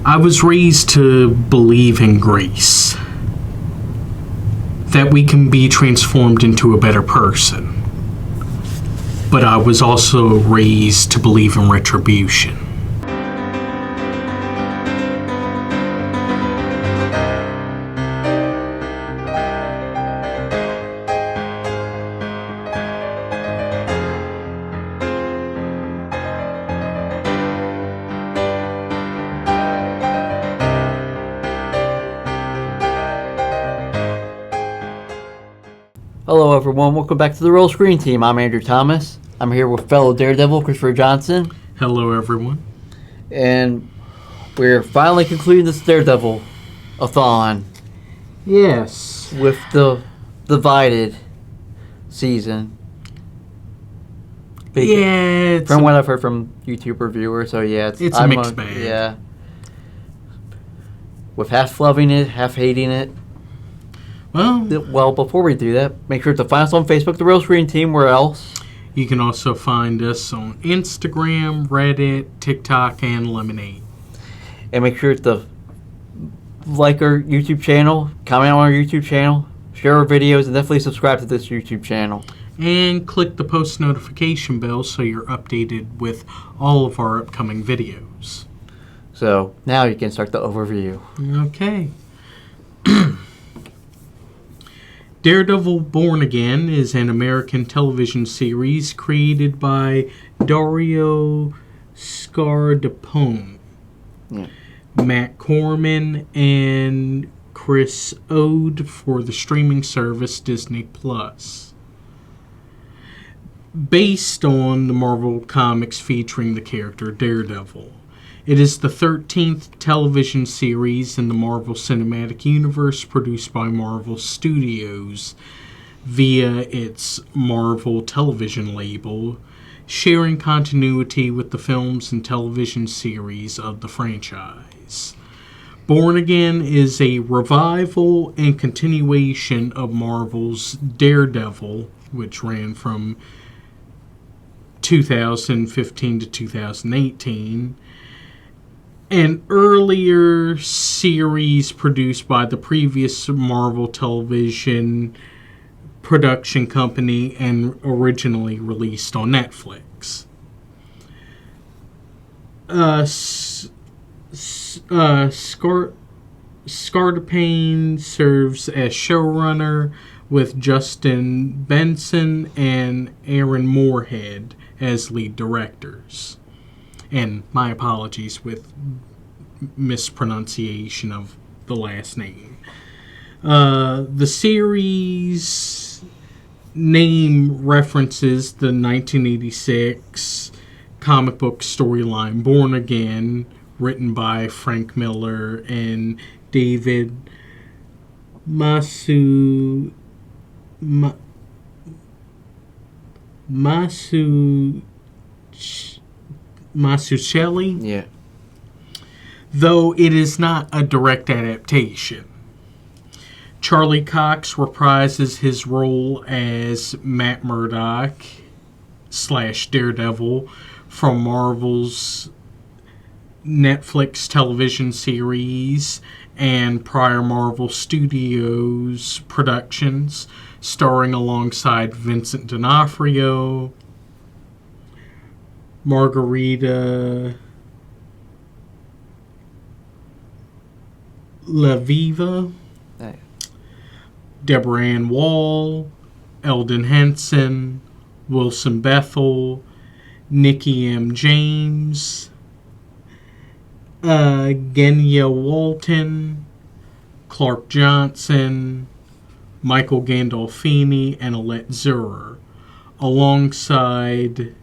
I was raised to believe in grace, that we can be transformed into a better person. But I was also raised to believe in retribution. Hello everyone, welcome back to the Roll Screen Team. I'm Andrew Thomas. I'm here with fellow Daredevil Christopher Johnson. Hello everyone. And we're finally concluding this Daredevil-a-thon. Yes. With the divided season. Yeah. From what I've heard from YouTube reviewers, so yeah. It's a mixed bag. Yeah. With half loving it, half hating it. Well, before we do that, make sure to find us on Facebook, the Real Screen Team. Where else? You can also find us on Instagram, Reddit, TikTok, and Lemonade. And make sure to like our YouTube channel, comment on our YouTube channel, share our videos, and definitely subscribe to this YouTube channel. And click the post notification bell so you're updated with all of our upcoming videos. So, now you can start the overview. Okay. Daredevil Born Again is an American television series created by Dario Scardapone, Matt Corman, and Chris Ode for the streaming service Disney+. Based on the Marvel Comics featuring the character Daredevil. It is the 13th television series in the Marvel Cinematic Universe produced by Marvel Studios via its Marvel Television label, sharing continuity with the films and television series of the franchise. Born Again is a revival and continuation of Marvel's Daredevil, which ran from 2015 to 2018, an earlier series produced by the previous Marvel television production company and originally released on Netflix. Scardapane serves as showrunner with Justin Benson and Aaron Moorhead as lead directors. And my apologies with mispronunciation of the last name. The series name references the 1986 comic book storyline Born Again, written by Frank Miller and David Mazzucchelli. Yeah. Though it is not a direct adaptation. Charlie Cox reprises his role as Matt Murdock / Daredevil from Marvel's Netflix television series and prior Marvel Studios productions, starring alongside Vincent D'Onofrio, Margarita LaViva, Deborah Ann Wall, Eldon Henson, Wilson Bethel, Nikki M. James, Genya Walton, Clark Johnson, Michael Gandolfini, and Alette Zurer, alongside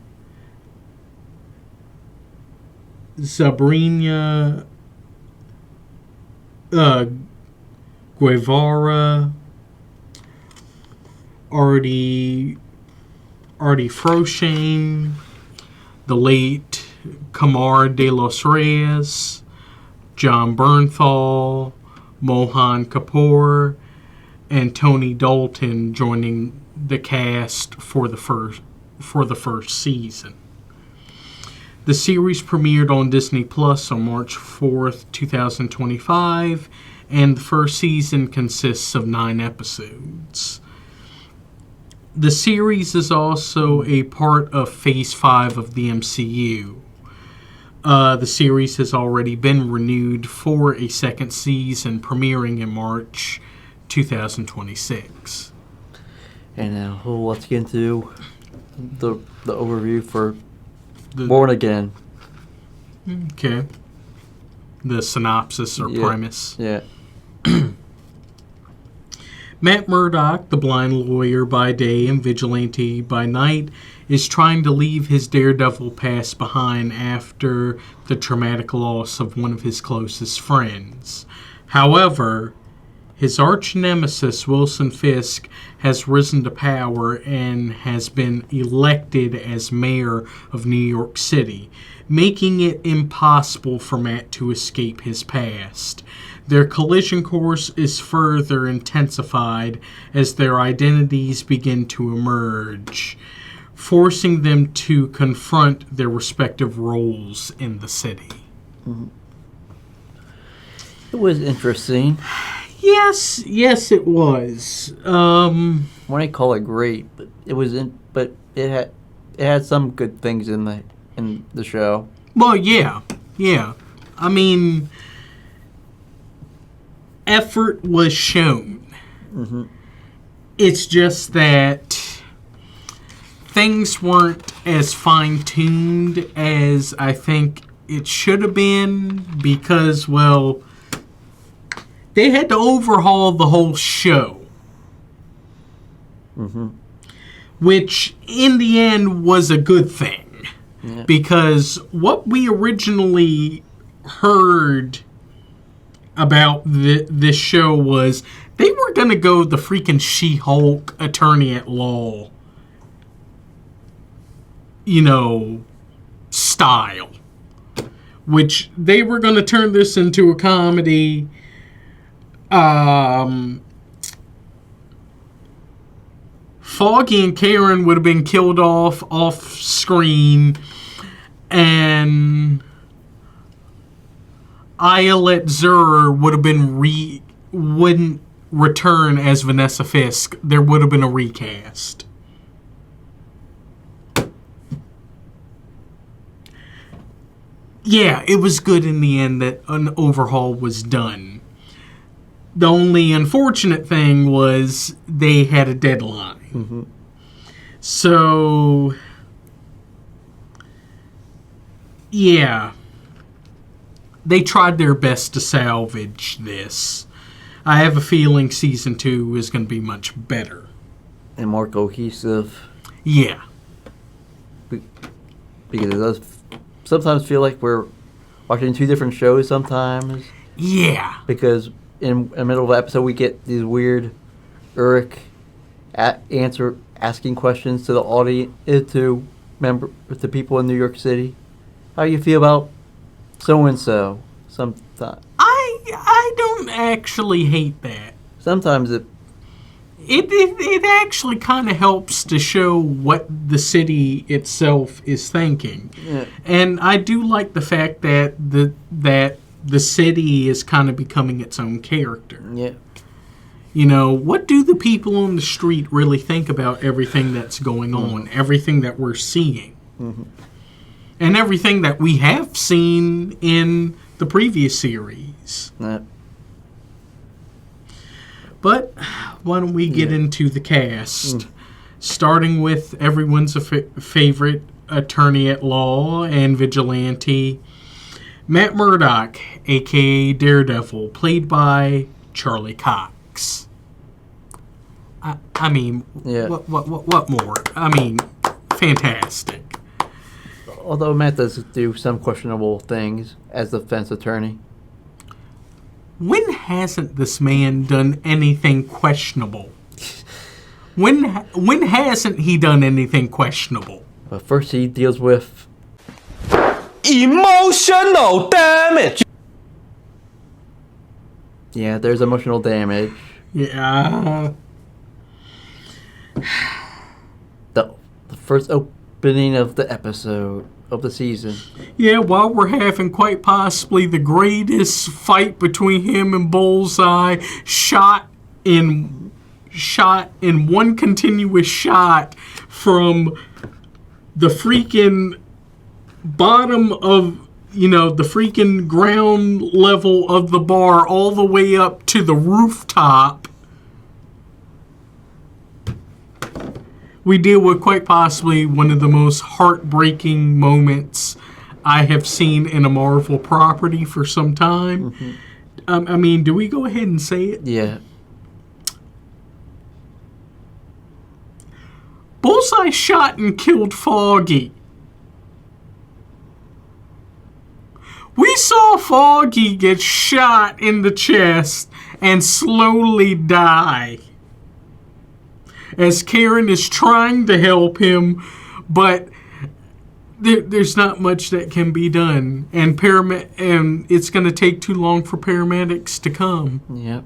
Sabrina Guevara, Artie Froshane, the late Camar de los Reyes, John Bernthal, Mohan Kapoor, and Tony Dalton joining the cast for the first season. The series premiered on Disney Plus on March 4th, 2025, and the first season consists of 9 episodes. The series is also a part of Phase 5 of the MCU. The series has already been renewed for a second season, premiering in March 2026. And now let's get into the overview for Born Again. Okay. The synopsis or premise. Yeah. Matt Murdock, the blind lawyer by day and vigilante by night, is trying to leave his Daredevil past behind after the traumatic loss of one of his closest friends. However, his arch nemesis, Wilson Fisk, has risen to power and has been elected as mayor of New York City, making it impossible for Matt to escape his past. Their collision course is further intensified as their identities begin to emerge, forcing them to confront their respective roles in the city. Mm-hmm. It was interesting. Yes, it was. When I call it great, but it had some good things in the show. Well, yeah. I mean, effort was shown. Mm-hmm. It's just that things weren't as fine-tuned as I think it should have been because, well, they had to overhaul the whole show. Mm-hmm. Which, in the end, was a good thing. Yeah. Because what we originally heard about this show was they were going to go the freaking She-Hulk attorney at law, style. Which they were going to turn this into a comedy. Foggy and Karen would have been killed off screen, and Ayelet Zur would have been wouldn't return as Vanessa Fisk. There would have been a recast. Yeah, it was good in the end that an overhaul was done. The only unfortunate thing was they had a deadline. Mm-hmm. So, yeah. They tried their best to salvage this. I have a feeling season 2 is going to be much better. And more cohesive. Yeah. Because it does sometimes feel like we're watching 2 different shows sometimes. Yeah. Because in the middle of the episode, we get these weird Urich asking questions to the audience, to people in New York City. How do you feel about so-and-so? Sometimes. I don't actually hate that. Sometimes It actually kind of helps to show what the city itself is thinking. Yeah. And I do like the fact that the city is kind of becoming its own character. Yeah. What do the people on the street really think about everything that's going on, everything that we're seeing, and everything that we have seen in the previous series? Yeah. But why don't we get into the cast, starting with everyone's favorite attorney at law and vigilante, Matt Murdock, a.k.a. Daredevil, played by Charlie Cox. I mean, what more? I mean, fantastic. Although Matt does do some questionable things as the defense attorney. When hasn't this man done anything questionable? When hasn't he done anything questionable? But first he deals with emotional damage. Yeah, there's emotional damage. Yeah. The first opening of the episode of the season. Yeah, while we're having quite possibly the greatest fight between him and Bullseye, shot in one continuous shot from the freaking bottom of, the freaking ground level of the bar all the way up to the rooftop. We deal with quite possibly one of the most heartbreaking moments I have seen in a Marvel property for some time. Mm-hmm. Do we go ahead and say it? Yeah. Bullseye shot and killed Foggy. We saw Foggy get shot in the chest and slowly die, as Karen is trying to help him, but there's not much that can be done, and it's going to take too long for paramedics to come. Yep.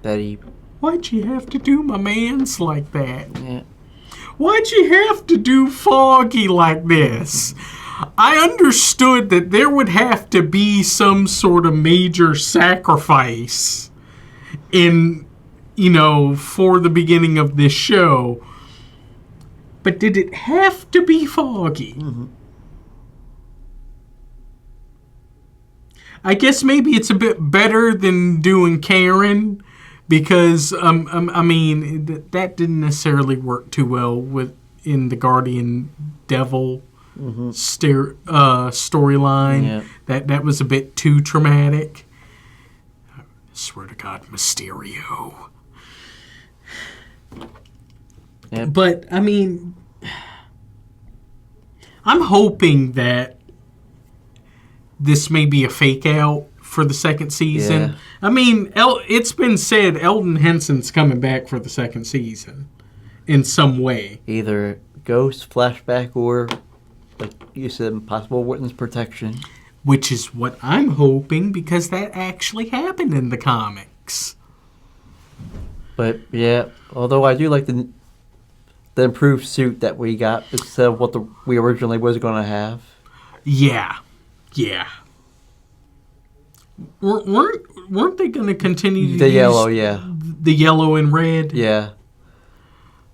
Betty. Why'd you have to do my mans like that? Yeah. Why'd you have to do Foggy like this? I understood that there would have to be some sort of major sacrifice for the beginning of this show. But did it have to be Foggy? Mm-hmm. I guess maybe it's a bit better than doing Karen, because that didn't necessarily work too well in the Guardian Devil storyline. Yeah. That was a bit too traumatic. I swear to God, Mysterio. Yep. But I'm hoping that this may be a fake out for the second season. Yeah. It's been said Eldon Henson's coming back for the second season in some way. Either ghost, flashback, or, like you said, possible witness protection. Which is what I'm hoping, because that actually happened in the comics. But, yeah, although I do like the improved suit that we got instead of what we originally was going to have. Yeah. Weren't they going to continue to use yellow? Yeah, the yellow and red. Yeah.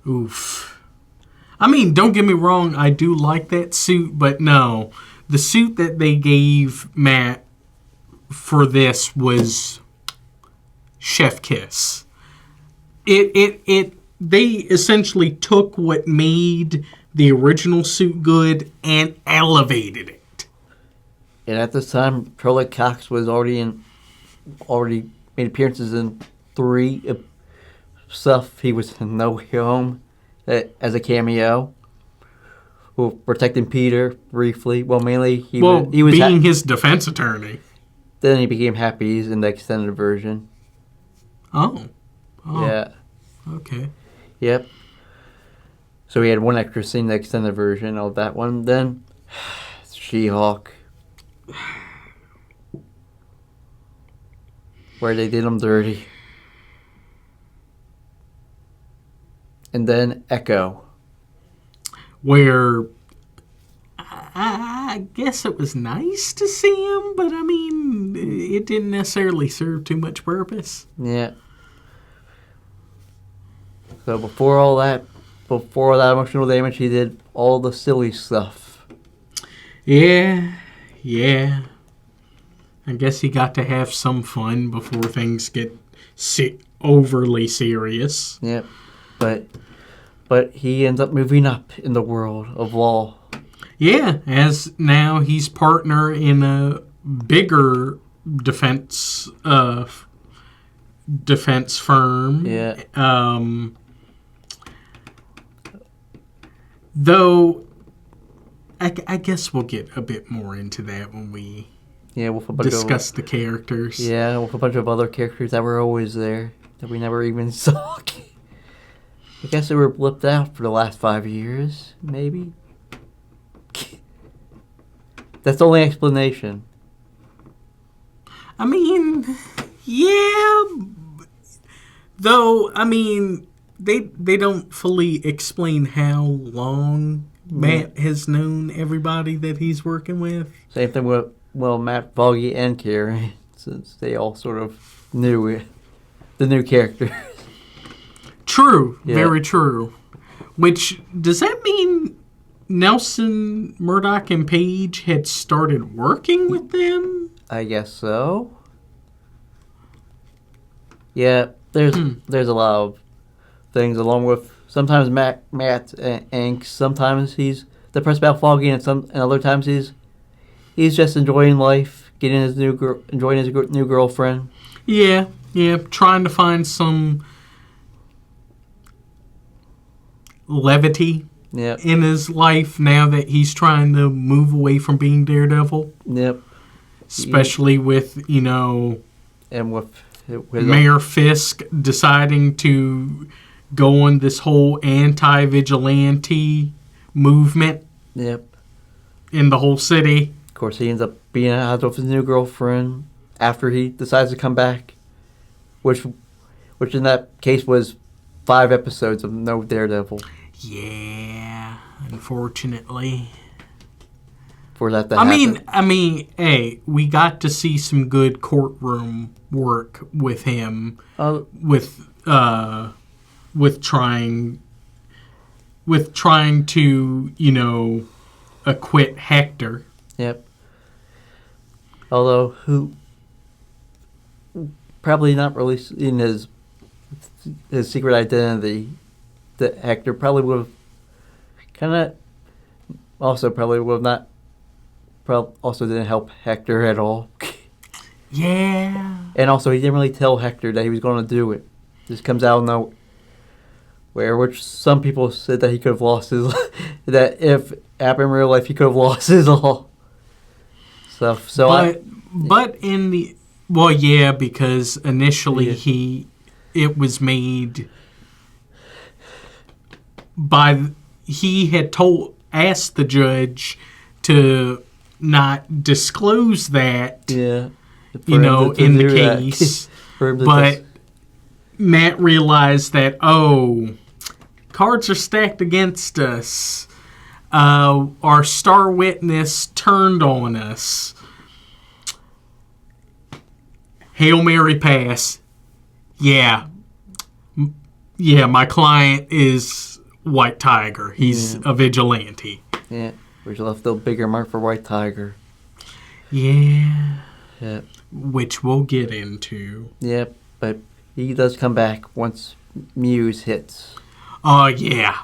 Oof. Don't get me wrong. I do like that suit, but no, the suit that they gave Matt for this was chef kiss. They essentially took what made the original suit good and elevated it. And at this time, Charlie Cox was already made appearances in 3 stuff. He was in No Way Home as a cameo, protecting Peter briefly. Well, mainly he was being his defense attorney. Then he became Happy's in the extended version. Oh. Yeah. Okay. Yep. So he had one extra scene in the extended version of that one. Then She-Hulk, where they did him dirty. And then Echo, where I guess it was nice to see him, but it didn't necessarily serve too much purpose. Yeah. So before that emotional damage, he did all the silly stuff. Yeah. I guess he got to have some fun before things get overly serious. Yep. But he ends up moving up in the world of law. Yeah, as now he's partner in a bigger defense firm. Yeah. Though, I guess we'll get a bit more into that when we discuss the characters. Yeah, with a bunch of other characters that were always there that we never even saw. I guess they were blipped out for the last 5 years, maybe. That's the only explanation. Yeah, though, I mean, they don't fully explain how long Matt has known everybody that he's working with. Same thing with, Matt, Foggy, and Carrie, since they all sort of knew it, the new character. True, Yeah. very true. Which, does that mean Nelson, Murdoch, and Page had started working with them? I guess so. Yeah, there's a lot of things along with sometimes Matt angst. Sometimes he's depressed about Foggy, and other times he's just enjoying life, getting enjoying his new girlfriend. Yeah, trying to find some levity Yep. in his life now that he's trying to move away from being Daredevil. Yep. Especially with, And with Mayor Fisk deciding to go on this whole anti-vigilante movement Yep. in the whole city. Of course, he ends up being out with his new girlfriend after he decides to come back, which in that case was 5 episodes of no Daredevil. Yeah, unfortunately. For that to happen. I mean, hey, we got to see some good courtroom work with him, with trying to, acquit Hector. Yep. Although, who probably not releasing his secret identity, that Hector probably would have also didn't help Hector at all. Yeah. And also, he didn't really tell Hector that he was going to do it. This comes out of nowhere, which some people said that he could have lost his that if it happened in real life, he could have lost his all stuff. But in the because initially it was made he had asked the judge to not disclose that, yeah, in the case. But Matt realized that, cards are stacked against us. Our star witness turned on us. Hail Mary pass. Yeah, my client is White Tiger. He's a vigilante. Yeah, which left a bigger mark for White Tiger. Yeah. Yep. Which we'll get into. Yep, but he does come back once Muse hits. Yeah.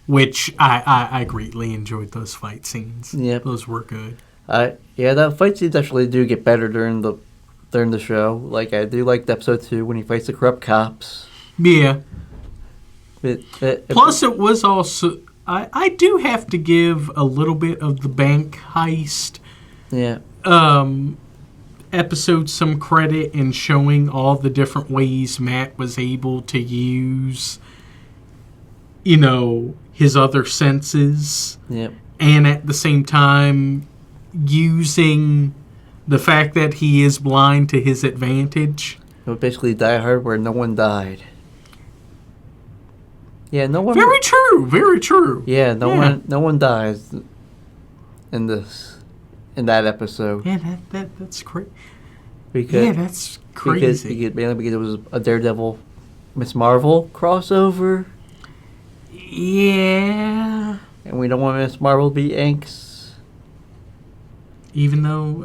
Which I greatly enjoyed those fight scenes. Yep. Those were good. The fight scenes actually do get better during the show. Like, I do like episode 2 when he fights the corrupt cops. Yeah. Plus, it was also... I do have to give a little bit of the bank heist episode some credit in showing all the different ways Matt was able to use, his other senses. Yep. And at the same time, using the fact that he is blind to his advantage. It was basically Die Hard where no one died. Yeah, no one... Very true, very true. Yeah, no one dies in that episode. Yeah, that's crazy. That's crazy. Mainly because it was a Daredevil Miss Marvel crossover. Yeah. And we don't want Miss Marvel to be angst. Even though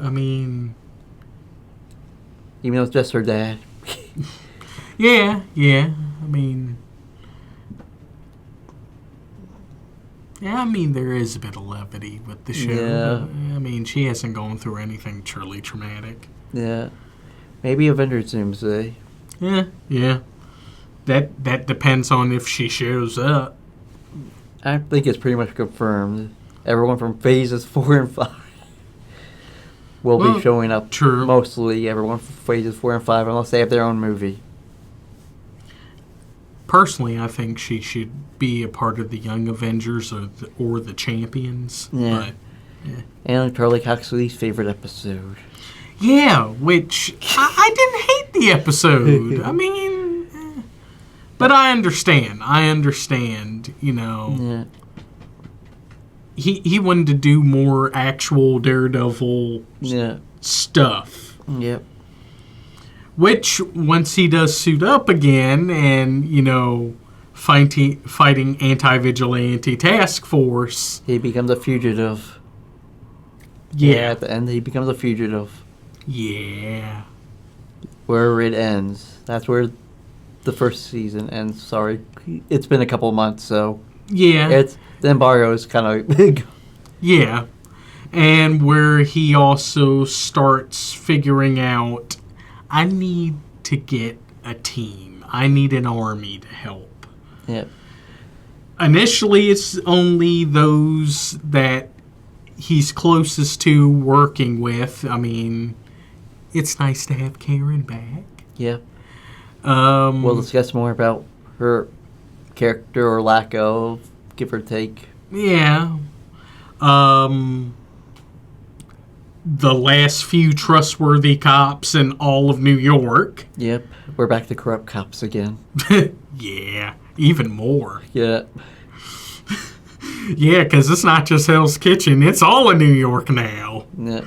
it's just her dad. Yeah. There is a bit of levity with the show. Yeah. She hasn't gone through anything truly traumatic. Yeah. Maybe Avengers Doomsday. Yeah. That depends on if she shows up. I think it's pretty much confirmed. Everyone from phases 4 and 5 will be showing up. True. Mostly everyone from phases 4 and 5, unless they have their own movie. Personally, I think she should be a part of the Young Avengers or the Champions. Yeah. And Charlie Coxley's favorite episode. Yeah, which I didn't hate like the episode. I mean, but I understand. You know, Yeah. he wanted to do more actual Daredevil Yeah. stuff. Yep. Which, once he does suit up again and, you know, fighting anti-vigilante task force. He becomes a fugitive. Yeah. At the end, he becomes a fugitive. Yeah. Where it ends. That's where the first season ends. Sorry. It's been a couple of months, so. Yeah. The embargo is kind of big. Yeah. And where he also starts figuring out, I need to get a team. I need an army to help. Yep. Initially, it's only those that he's closest to working with. I mean, it's nice to have Karen back. Yep. We'll discuss more about her character or lack of, give or take. Yeah. The last few trustworthy cops in all of New York. Yep. We're back to corrupt cops again. Yeah. Even more. Yeah. Yeah, because it's not just Hell's Kitchen. It's all in New York now. Yeah.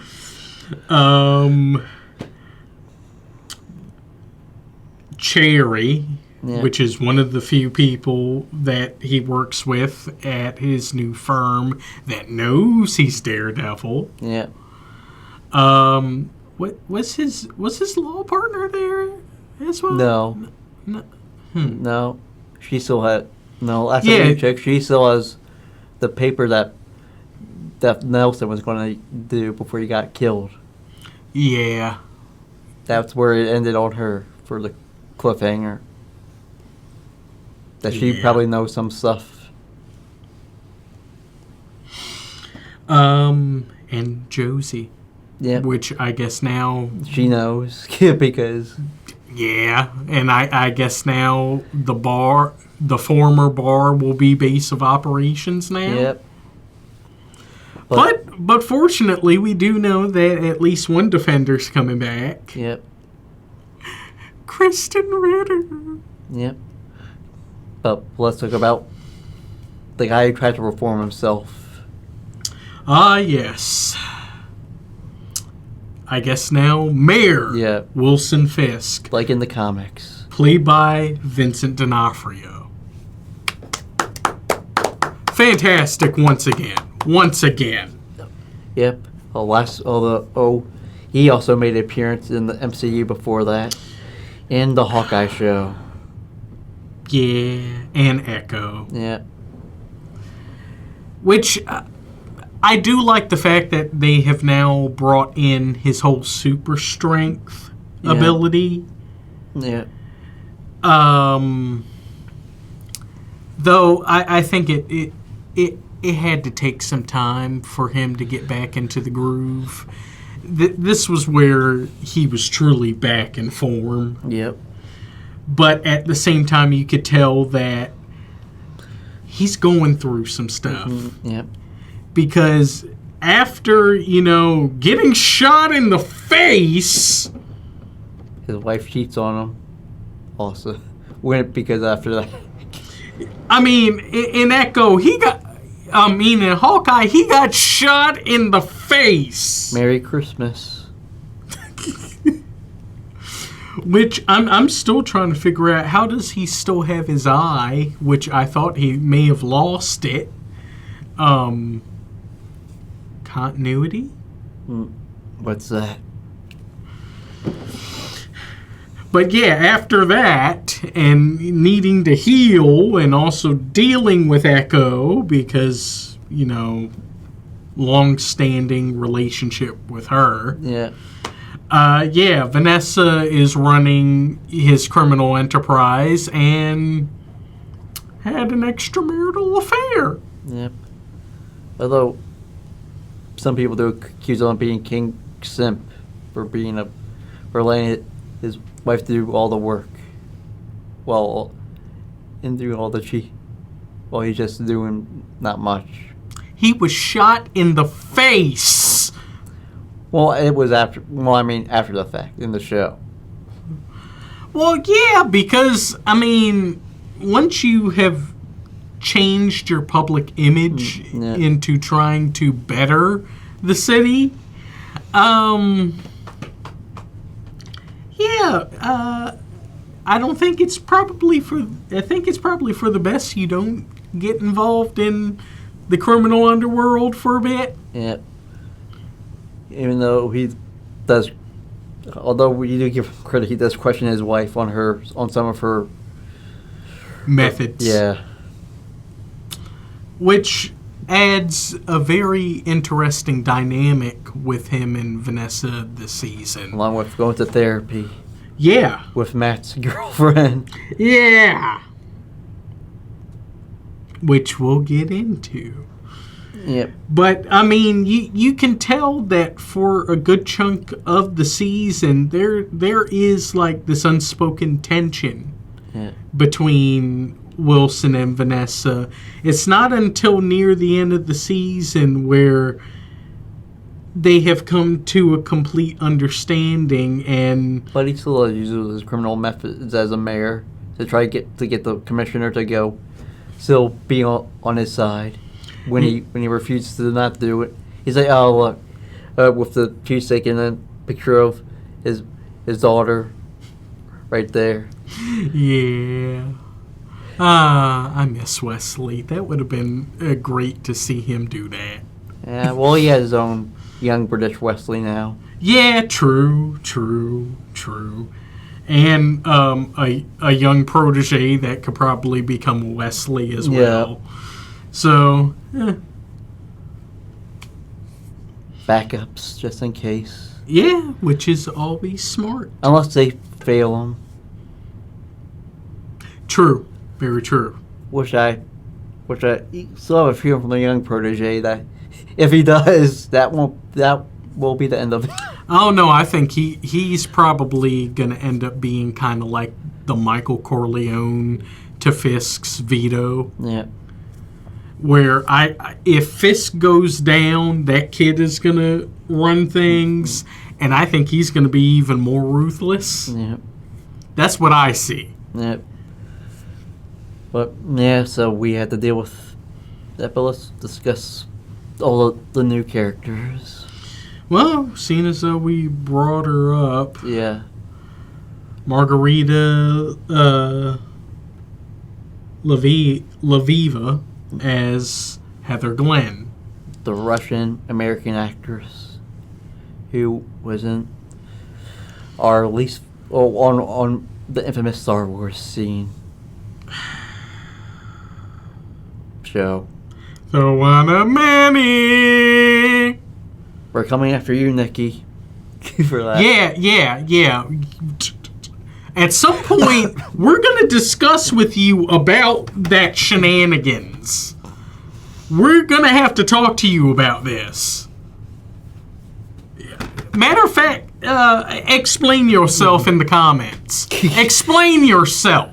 Cherry, Yeah. which is one of the few people that he works with at his new firm that knows he's Daredevil. Yeah. What was his law partner there as well? No. No. No. She still had. No, last Yeah. time I checked, she still has the paper that Nelson was going to do before he got killed. Yeah. That's where it ended on her for the cliffhanger. That she Yeah. probably knows some stuff. And Josie. Yeah. Which I guess now. She knows because. Yeah, and I guess now the former bar will be base of operations now. Yep. But fortunately, we do know that at least one defender's coming back. Yep. Kristen Ritter. Yep. But let's talk about the guy who tried to reform himself. Ah, yes. I guess now Mayor Yeah. Wilson Fisk, Like in the comics. played by Vincent D'Onofrio. Fantastic once again. Once again. Yep. He also made an appearance in the MCU before that. In the Hawkeye show. Yeah, and Echo. Yeah. Which I do like the fact that they have now brought in his whole super strength Yeah. ability. Yeah. Though I think it had to take some time for him to get back into the groove. This was where he was truly back in form. Yep. But at the same time, you could tell that he's going through some stuff. Yep. Because after, getting shot in the face, His wife cheats on him. Also. Because after that. I mean, in Echo, in Hawkeye, he got shot in the face. Merry Christmas. Which I'm still trying to figure out, how does he still have his eye, which I thought he may have lost it. Continuity? What's that? But yeah, after that, and needing to heal, and also dealing with Echo, because, long-standing relationship with her. Yeah. Vanessa is running his criminal enterprise and had an extramarital affair. Yep. Although some people do accuse him of being King Simp for letting his wife do all the work, while he's just doing not much. He was shot in the face. Well, it was after the fact in the show. Well, yeah, because, I mean, once you have changed your public image Yeah. into trying to better the city, I don't think it's probably for. I think it's probably for the best you don't get involved in the criminal underworld for a bit. Yeah. Even though although we do give him credit, he does question his wife on some of her Methods. Yeah. Which adds a very interesting dynamic with him and Vanessa this season. Along with going to therapy Yeah. with Matt's girlfriend. Yeah. Which we'll get into. Yep. But, I mean, you can tell that for a good chunk of the season, there is, like, this unspoken tension Yeah. between Wilson and Vanessa. It's not until near the end of the season where they have come to a complete understanding, and But he still uses his criminal methods as a mayor to try to get the commissioner to still be on his side when he refuses to not do it. He's like, oh look, with the cheesesteak and a picture of his daughter right there. yeah. I miss Wesley. That would have been great to see him do that. Yeah, well, he has his own young British Wesley now. Yeah, true. And a young protege that could probably become a Wesley as well. So, Backups, just in case. yeah, which is always smart. Unless they fail him. True. Very true. Which I still have a feeling from the young protege that if he does, that will be the end of it. Oh, no, I think he's probably going to end up being kind of like the Michael Corleone to Fisk's Vito. Yeah. Where if Fisk goes down, that kid is going to run things, and I think he's going to be even more ruthless. Yeah. That's what I see. Yeah. But yeah, so we had to deal with that. But let's discuss all the new characters. Well, seeing as though we brought her up, Yeah. Margarita Laviva as Heather Glenn. The Russian American actress who was in our least on the infamous Star Wars scene show. The one of many. We're coming after you, Nikki. For that. Yeah. At some point, we're going to discuss with you about that shenanigans. We're going to have to talk to you about this. Matter of fact, explain yourself in the comments. Explain yourself.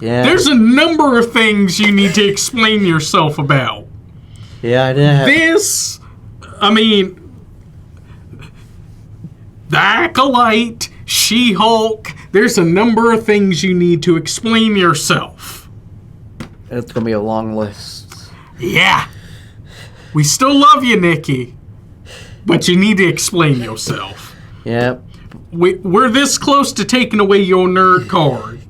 Yeah. There's a number of things you need to explain yourself about. Yeah, I didn't have... This, I mean, the Acolyte, She-Hulk, there's a number of things you need to explain yourself. It's going to be a long list. Yeah. We still love you, Nikki. But you need to explain yourself. Yep. We're this close to taking away your nerd card.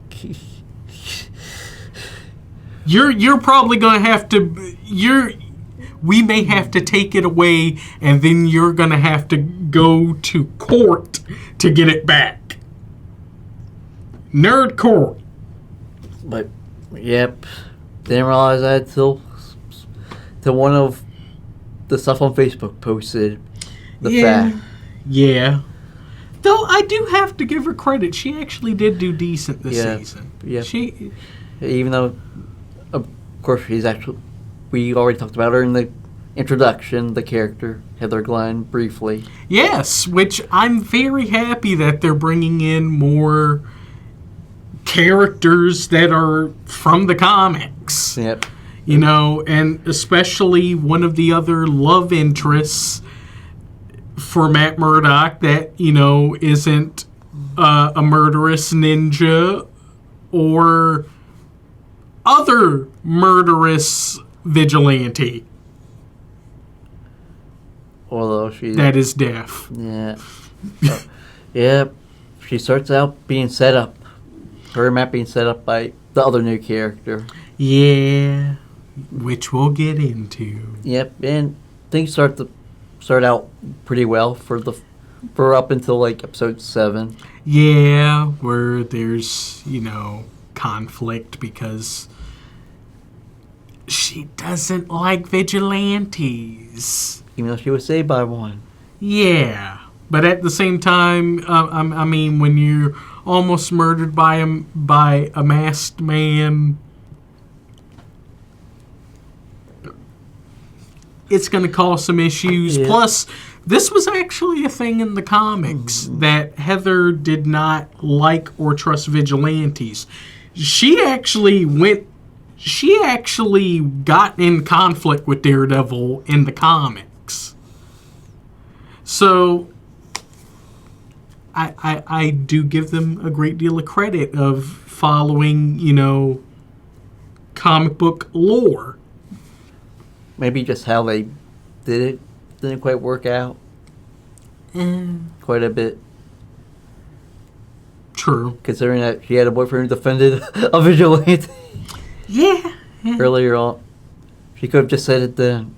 You're probably going to have to... We may have to take it away, and then you're going to have to go to court to get it back. Nerd court. But, yep. Didn't realize that till one of the stuff on Facebook posted the fact. Yeah. Though I do have to give her credit. She actually did do decent this season. Yeah. She... Even though, of course, we already talked about her in the introduction, the character, Heather Glenn, briefly. Yes, which I'm very happy that they're bringing in more characters that are from the comics. Yep. You know, and especially one of the other love interests for Matt Murdock that, you know, isn't a murderous ninja or other murderous vigilante Although she... that is deaf. Yeah. Yeah. She starts out being set up. Her map being set up by the other new character. Yeah, which we'll get into. Yep, and things start out pretty well for up until like episode 7. Yeah, where there's, conflict because she doesn't like vigilantes. Even though she was saved by one. Yeah, but at the same time, I mean, when you're almost murdered by a masked man, it's going to cause some issues. Yeah. Plus, this was actually a thing in the comics that Heather did not like or trust vigilantes. She actually got in conflict with Daredevil in the comics. So I do give them a great deal of credit of following, comic book lore. Maybe just how they did it didn't quite work out. Quite a bit. True. Considering that she had a boyfriend who defended a vigilante. Yeah. Earlier on. She could have just said it then.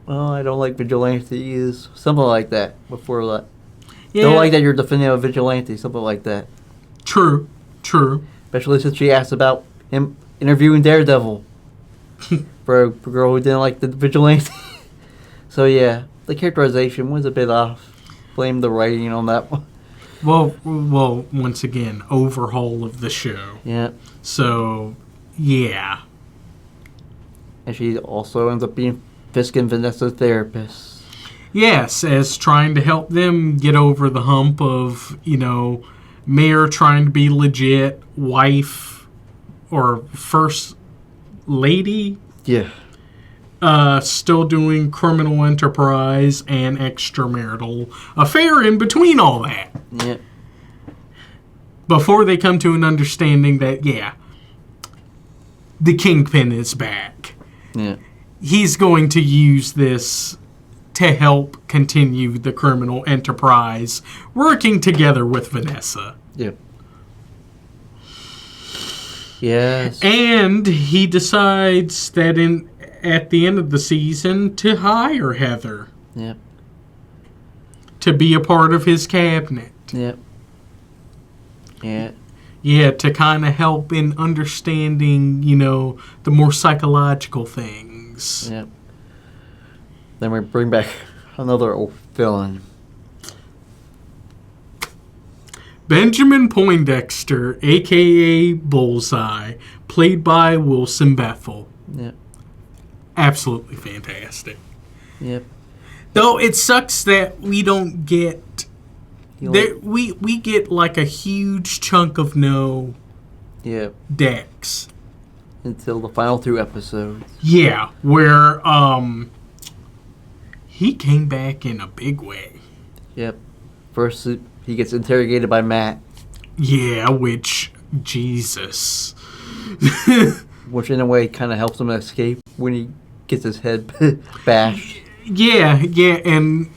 Well, I don't like vigilantes. Something like that. Before that. Yeah. Don't like that you're defending a vigilante. Something like that. True. Especially since she asked about him interviewing Daredevil. for a girl who didn't like the vigilante. So yeah, the characterization was a bit off. Blame the writing on that one. Well, once again, overhaul of the show. Yeah. So, yeah. And she also ends up being Fisk and Vanessa's therapist. Yes, as trying to help them get over the hump of, Mayor trying to be legit, wife, or first lady, Yeah. still doing criminal enterprise and extramarital affair in between all that. Yeah. Before they come to an understanding that, the Kingpin is back. Yeah. He's going to use this to help continue the criminal enterprise, working together with Vanessa. Yep. Yes. And he decides that at the end of the season to hire Heather. Yep. To be a part of his cabinet. Yep. Yeah. Yeah, to kind of help in understanding, the more psychological things. Yep. Then we bring back another old villain. Benjamin Poindexter, a.k.a. Bullseye, played by Wilson Bethel. Yep. Absolutely fantastic. Yep. Though it sucks that we don't get... we get like a huge chunk of no Yep. Dex. Until the final 2 episodes. Yeah, where he came back in a big way. Yep. First, he gets interrogated by Matt. Yeah, which, Jesus. Which in a way kind of helps him escape when he gets his head bashed. Yeah, and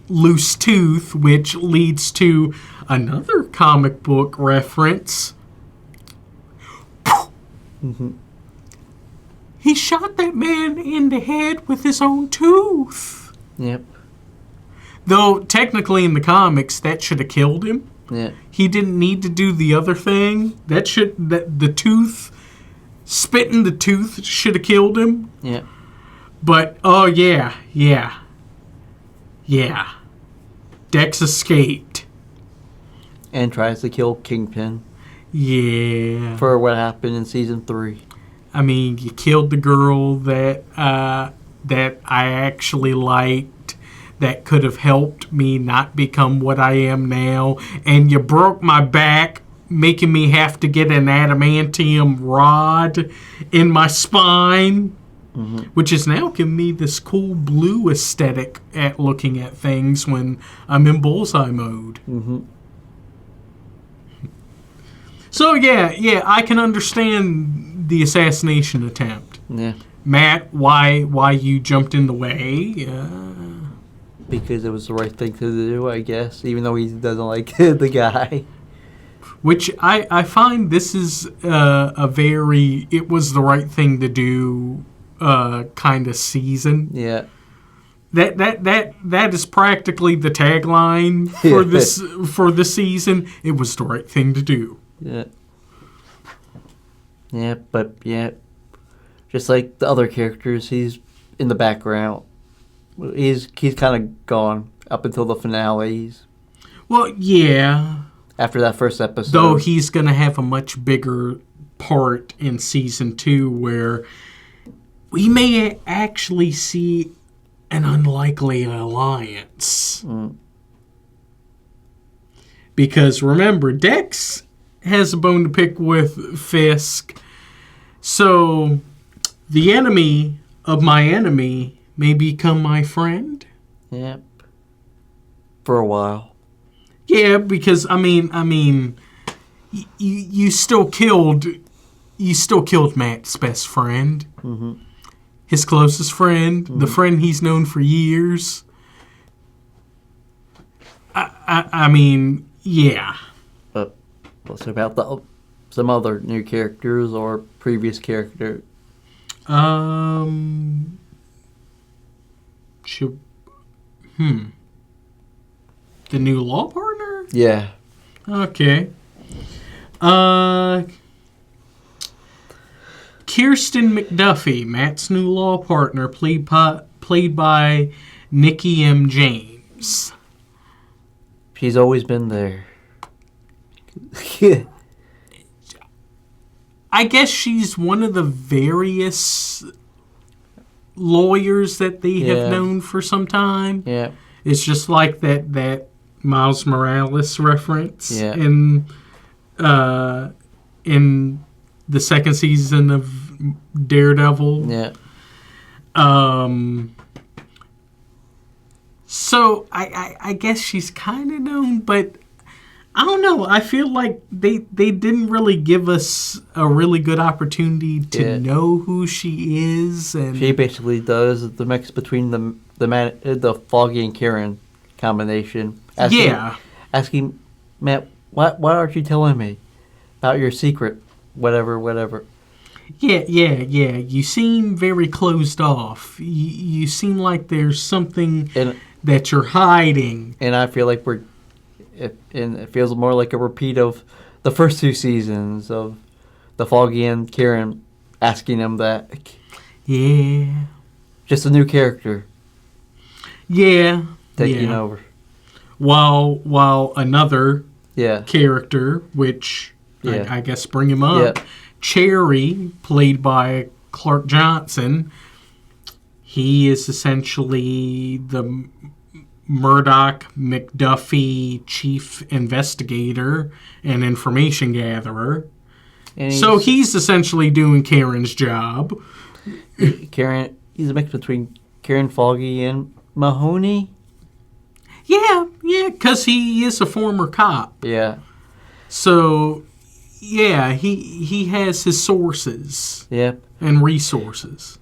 loose tooth, which leads to another comic book reference. Mm-hmm. He shot that man in the head with his own tooth. Yep. Though, technically in the comics, that should have killed him. Yeah. He didn't need to do the other thing. The tooth, spitting the tooth should have killed him. Yeah. But, oh yeah. Dex escaped. And tries to kill Kingpin. Yeah. For what happened in season 3. I mean, you killed the girl that I actually liked, that could have helped me not become what I am now, and you broke my back, making me have to get an adamantium rod in my spine, which is now giving me this cool blue aesthetic at looking at things when I'm in bullseye mode. Mm-hmm. So yeah, I can understand the assassination attempt. Yeah. Matt, why you jumped in the way? Because it was the right thing to do, I guess, even though he doesn't like the guy. Which I find this is a very it was the right thing to do kind of season. Yeah. That is practically the tagline for this season. It was the right thing to do. Yeah. Yeah, but just like the other characters, he's in the background. He's kind of gone up until the finales. Well, yeah. After that first episode, Though he's going to have a much bigger part in season 2, where we may actually see an unlikely alliance. Because remember, Dex has a bone to pick with Fisk. So the enemy of my enemy may become my friend. Yep. For a while. Yeah, because I mean, you still killed Matt's best friend, his closest friend, the friend he's known for years. I mean, yeah. But what's about some other new characters or previous character? The new law partner? Yeah. Okay. Kirsten McDuffie, Matt's new law partner, played by Nikki M. James. She's always been there. I guess she's one of the various lawyers that they have known for some time. Yeah. It's just like that Miles Morales reference in the second season of Daredevil. Yeah. So I guess she's kind of known, but I don't know. I feel like they didn't really give us a really good opportunity to know who she is. And she basically does the mix between the Foggy and Karen combination. Asking Matt, why aren't you telling me about your secret? Whatever. Yeah. You seem very closed off. You seem like there's something that you're hiding. And I feel like it feels more like a repeat of the first 2 seasons of the Foggy and Karen asking him that. Yeah. Just a new character. Yeah. Taking over. While another character, which Yeah. I guess bring him up. Yeah. Cherry, played by Clark Johnson. He is essentially the Murdoch McDuffie chief investigator and information gatherer. And So he's essentially doing Karen's job. Karen, he's a mix between Karen Foggy and Mahoney. Yeah, because he is a former cop. Yeah. So, yeah, he has his sources Yep. and resources.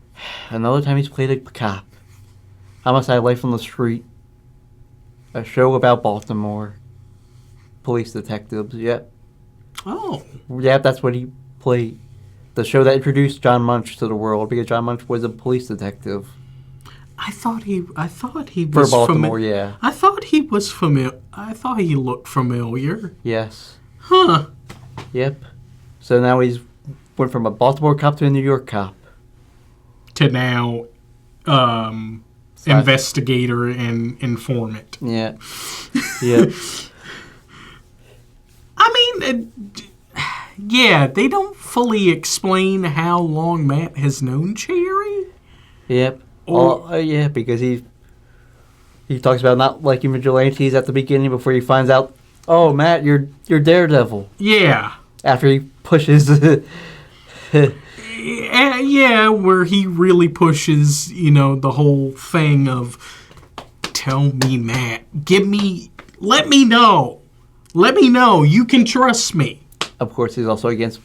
Another time he's played a cop. Homicide Life on the Street. A show about Baltimore. Police detectives, yep. Oh. Yep, that's what he played. The show that introduced John Munch to the world, because John Munch was a police detective. I thought he For was Baltimore, yeah. I thought he was familiar. I thought he looked familiar. Yes. Huh. Yep. So now he's went from a Baltimore cop to a New York cop. To now, investigator and informant. Yeah. Yep. I mean, yeah, they don't fully explain how long Matt has known Cherry. Yep. Or- Yeah, because he talks about not liking vigilantes at the beginning before he finds out, oh, Matt, you're Daredevil. Yeah. After he pushes. Yeah, where he really pushes, the whole thing of, tell me, Matt, let me know. Let me know. You can trust me. Of course, he's also against.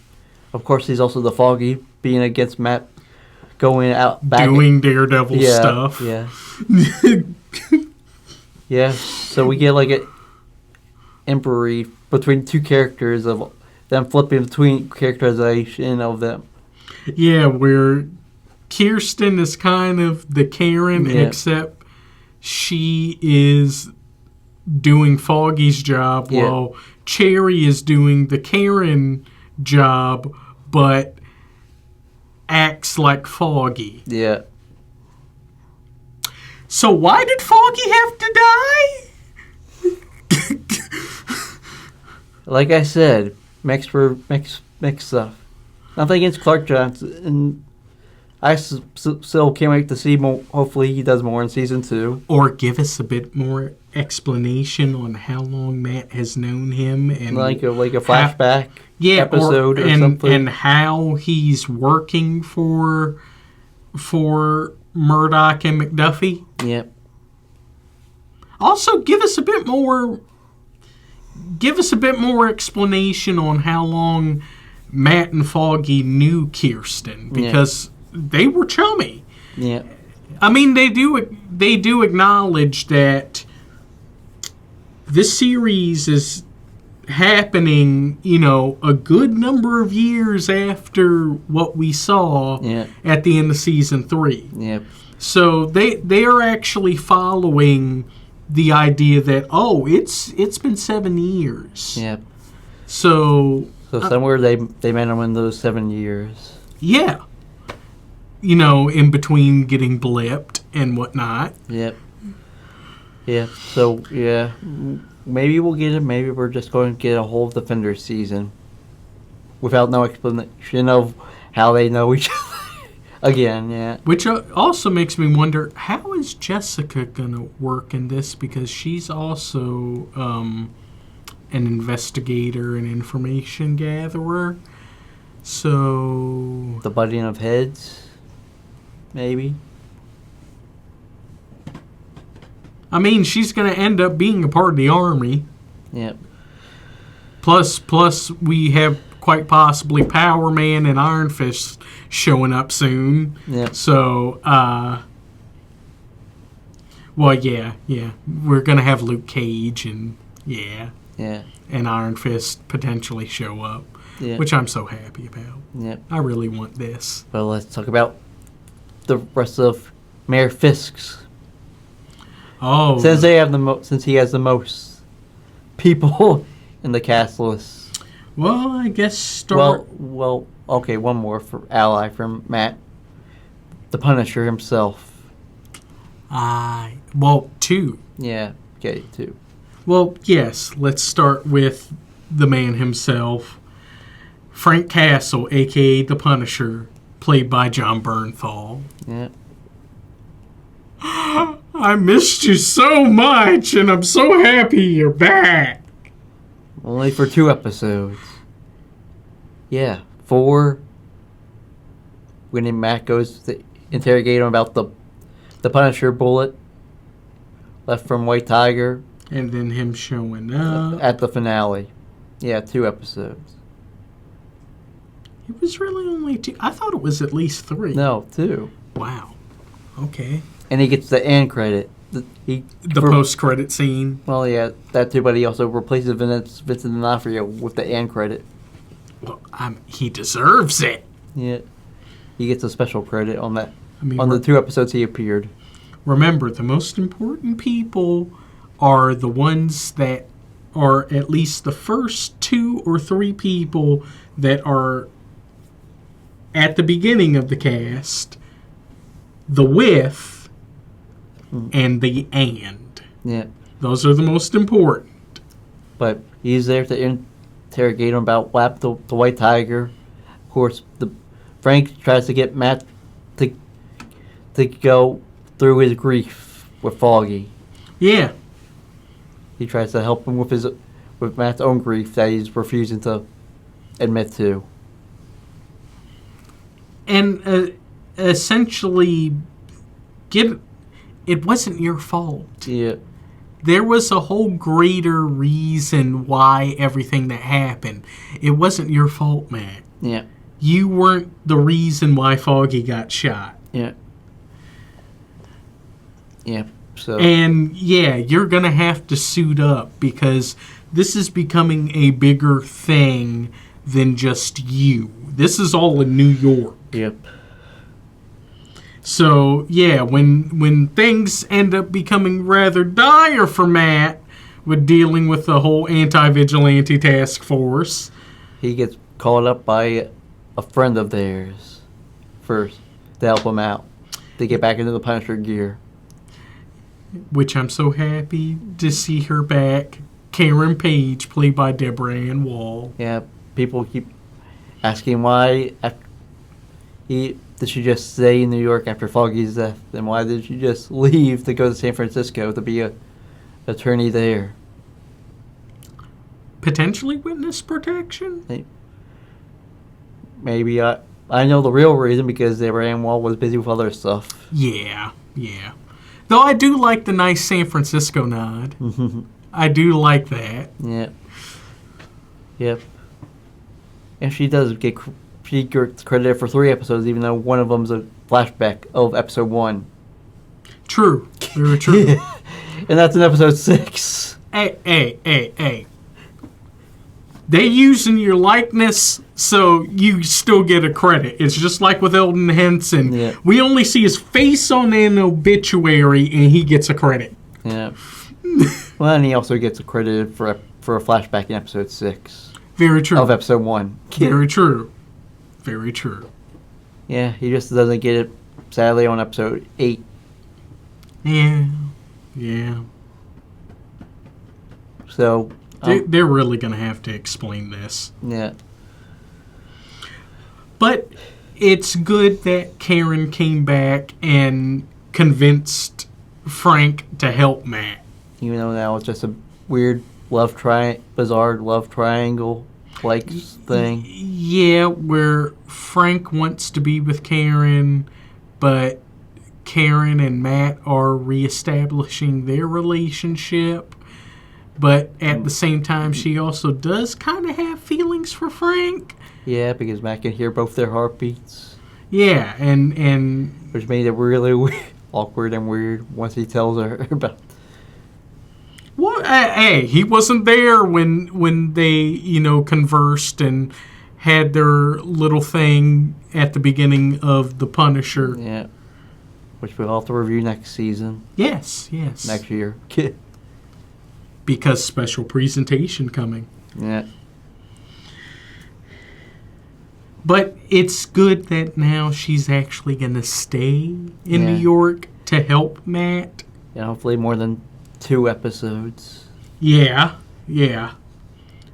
Of course, he's also the Foggy, being against Matt, going out back Doing Daredevil stuff. Yeah. Yeah. So we get like an empery between two characters of them flipping between characterization of them. Yeah, where Kirsten is kind of the Karen, Yeah. except she is doing Foggy's job Yeah. while Cherry is doing the Karen job, but acts like Foggy. Yeah. So why did Foggy have to die? Like I said, mix stuff. Nothing against Clark Johnson, and I still can't wait to see more. Hopefully, he does more in season 2. Or give us a bit more explanation on how long Matt has known him, and Like a flashback episode or and, something. and how he's working for Murdoch and McDuffie. Yep. Also, give us a bit more explanation on how long Matt and Foggy knew Kirsten, because they were chummy. Yeah. I mean, they do acknowledge that this series is happening, a good number of years after what we saw at the end of season 3. Yep. So they are actually following the idea that it's been 7 years. Yep. So somewhere they met him in those 7 years. yeah, in between getting blipped and whatnot. Yep. Yeah. So yeah, maybe we'll get it. Maybe we're just going to get a whole Defenders season without no explanation of how they know each other. Again, yeah. Which also makes me wonder, how is Jessica gonna work in this? Because she's also an investigator and information gatherer. So The butting of heads, maybe. I mean, she's gonna end up being a part of the army. Yep. Plus, we have quite possibly Power Man and Iron Fist showing up soon. Yep. So, well, yeah, we're gonna have Luke Cage and Yeah. and Iron Fist potentially show up, Yeah. which I'm so happy about. Yep. I really want this. Well, let's talk about the rest of Mayor Fisk's. Oh, Since he has the most people in the cast list. well, I guess start. Well, okay, one more for ally from Matt, the Punisher himself. Well, 2. Yeah, okay, too. Well, yes. Let's start with the man himself, Frank Castle, aka the Punisher, played by John Bernthal. Yeah. I missed you so much, and I'm so happy you're back. Only for 2 episodes. Yeah, 4. When Matt goes to interrogate him about the Punisher bullet left from White Tiger And then him showing up. at the finale. Yeah, 2 episodes. It was really only 2. I thought it was at least 3. No, 2. Wow. Okay. And he gets the end credit. The post-credit scene. Well, yeah, that too, but he also replaces Vincent D'Onofrio with the end credit. Well, he deserves it. Yeah. He gets a special credit on that. I mean, on the 2 episodes he appeared. Remember, the most important people are the ones that are at least the first 2 or 3 people that are at the beginning of the cast, the with, and the and. Yeah. Those are the most important. But he's there to interrogate him about what happened to White Tiger. Of course, Frank tries to get Matt to go through his grief with Foggy. Yeah. He tries to help him with Matt's own grief that he's refusing to admit to. And essentially, it wasn't your fault. Yeah. there was a whole greater reason why everything that happened. It wasn't your fault, Matt. Yeah. You weren't the reason why Foggy got shot. Yeah. Yeah. So. And yeah, you're going to have to suit up because this is becoming a bigger thing than just you. This is all in New York. Yep. So, yeah, when things end up becoming rather dire for Matt with dealing with the whole anti-vigilante task force, he gets called up by a friend of theirs first to help him out to get back into the Punisher gear. which I'm so happy to see her back. Karen Page, played by Deborah Ann Wall. Yeah, people keep asking why did she just stay in New York after Foggy's death, and why did she just leave to go to San Francisco to be a attorney there? Potentially witness protection? Maybe I know the real reason, because Deborah Ann Wall was busy with other stuff. Yeah. Though I do like the nice San Francisco nod. I do like that. Yeah. Yep. And she does get credited for 3 episodes, even though one of them's a flashback of episode 1. True. Very true. And that's in episode 6. Hey. They using your likeness, so you still get a credit. It's just like with Eldon Henson. Yeah. We only see his face on an obituary, and he gets a credit. Yeah. Well, and he also gets credited for a flashback in episode 6. Very true. Of episode 1. Very true. Yeah, he just doesn't get it, sadly, on episode 8. Yeah. So... They're really going to have to explain this. Yeah. But it's good that Karen came back and convinced Frank to help Matt. Even though now it's just a weird bizarre love triangle like thing. Yeah, where Frank wants to be with Karen, but Karen and Matt are reestablishing their relationship. But at the same time, she also does kind of have feelings for Frank. Yeah, because Matt can hear both their heartbeats. Yeah, and which made it really awkward and weird once he tells her about. Well, hey, he wasn't there when they, conversed and had their little thing at the beginning of The Punisher. Yeah, which we'll have to review next season. Yes. Next year. Because special presentation coming. Yeah. But it's good that now she's actually going to stay in New York to help Matt. Yeah, hopefully more than 2 episodes. Yeah.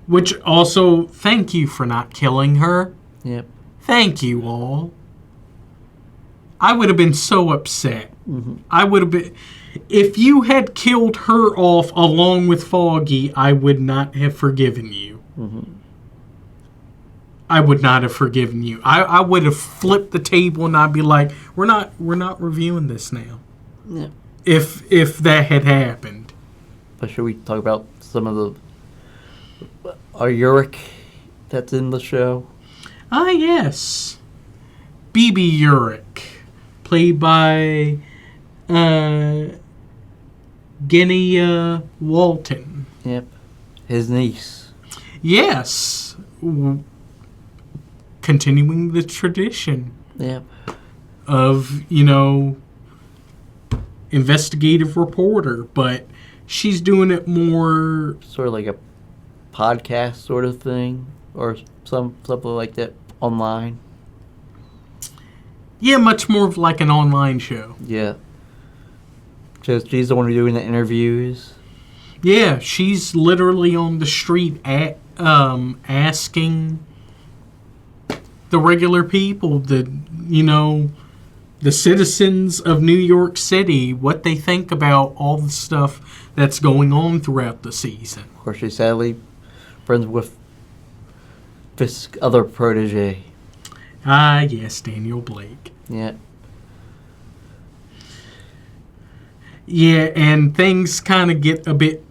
Which also, thank you for not killing her. Yep. Thank you all. I would have been so upset. Mm-hmm. I would have been... If you had killed her off along with Foggy, I would not have forgiven you. Mm-hmm. I would not have forgiven you. I would have flipped the table and I'd be like, we're not reviewing this now. Yeah. If that had happened. But should we talk about some of the Uric that's in the show? Ah, yes. BB Uric, played by Genia Walton. Yep. His niece. Yes. Continuing the tradition. Yep. Of, investigative reporter, but she's doing it more... Sort of like a podcast sort of thing, or something like that online. Yeah, much more of like an online show. Yeah. She's the one who's doing the interviews. Yeah, she's literally on the street asking the regular people, the citizens of New York City, what they think about all the stuff that's going on throughout the season. Of course, she's sadly friends with Fisk's other protege. Ah, yes, Daniel Blake. Yeah. Yeah, and things kind of get a bit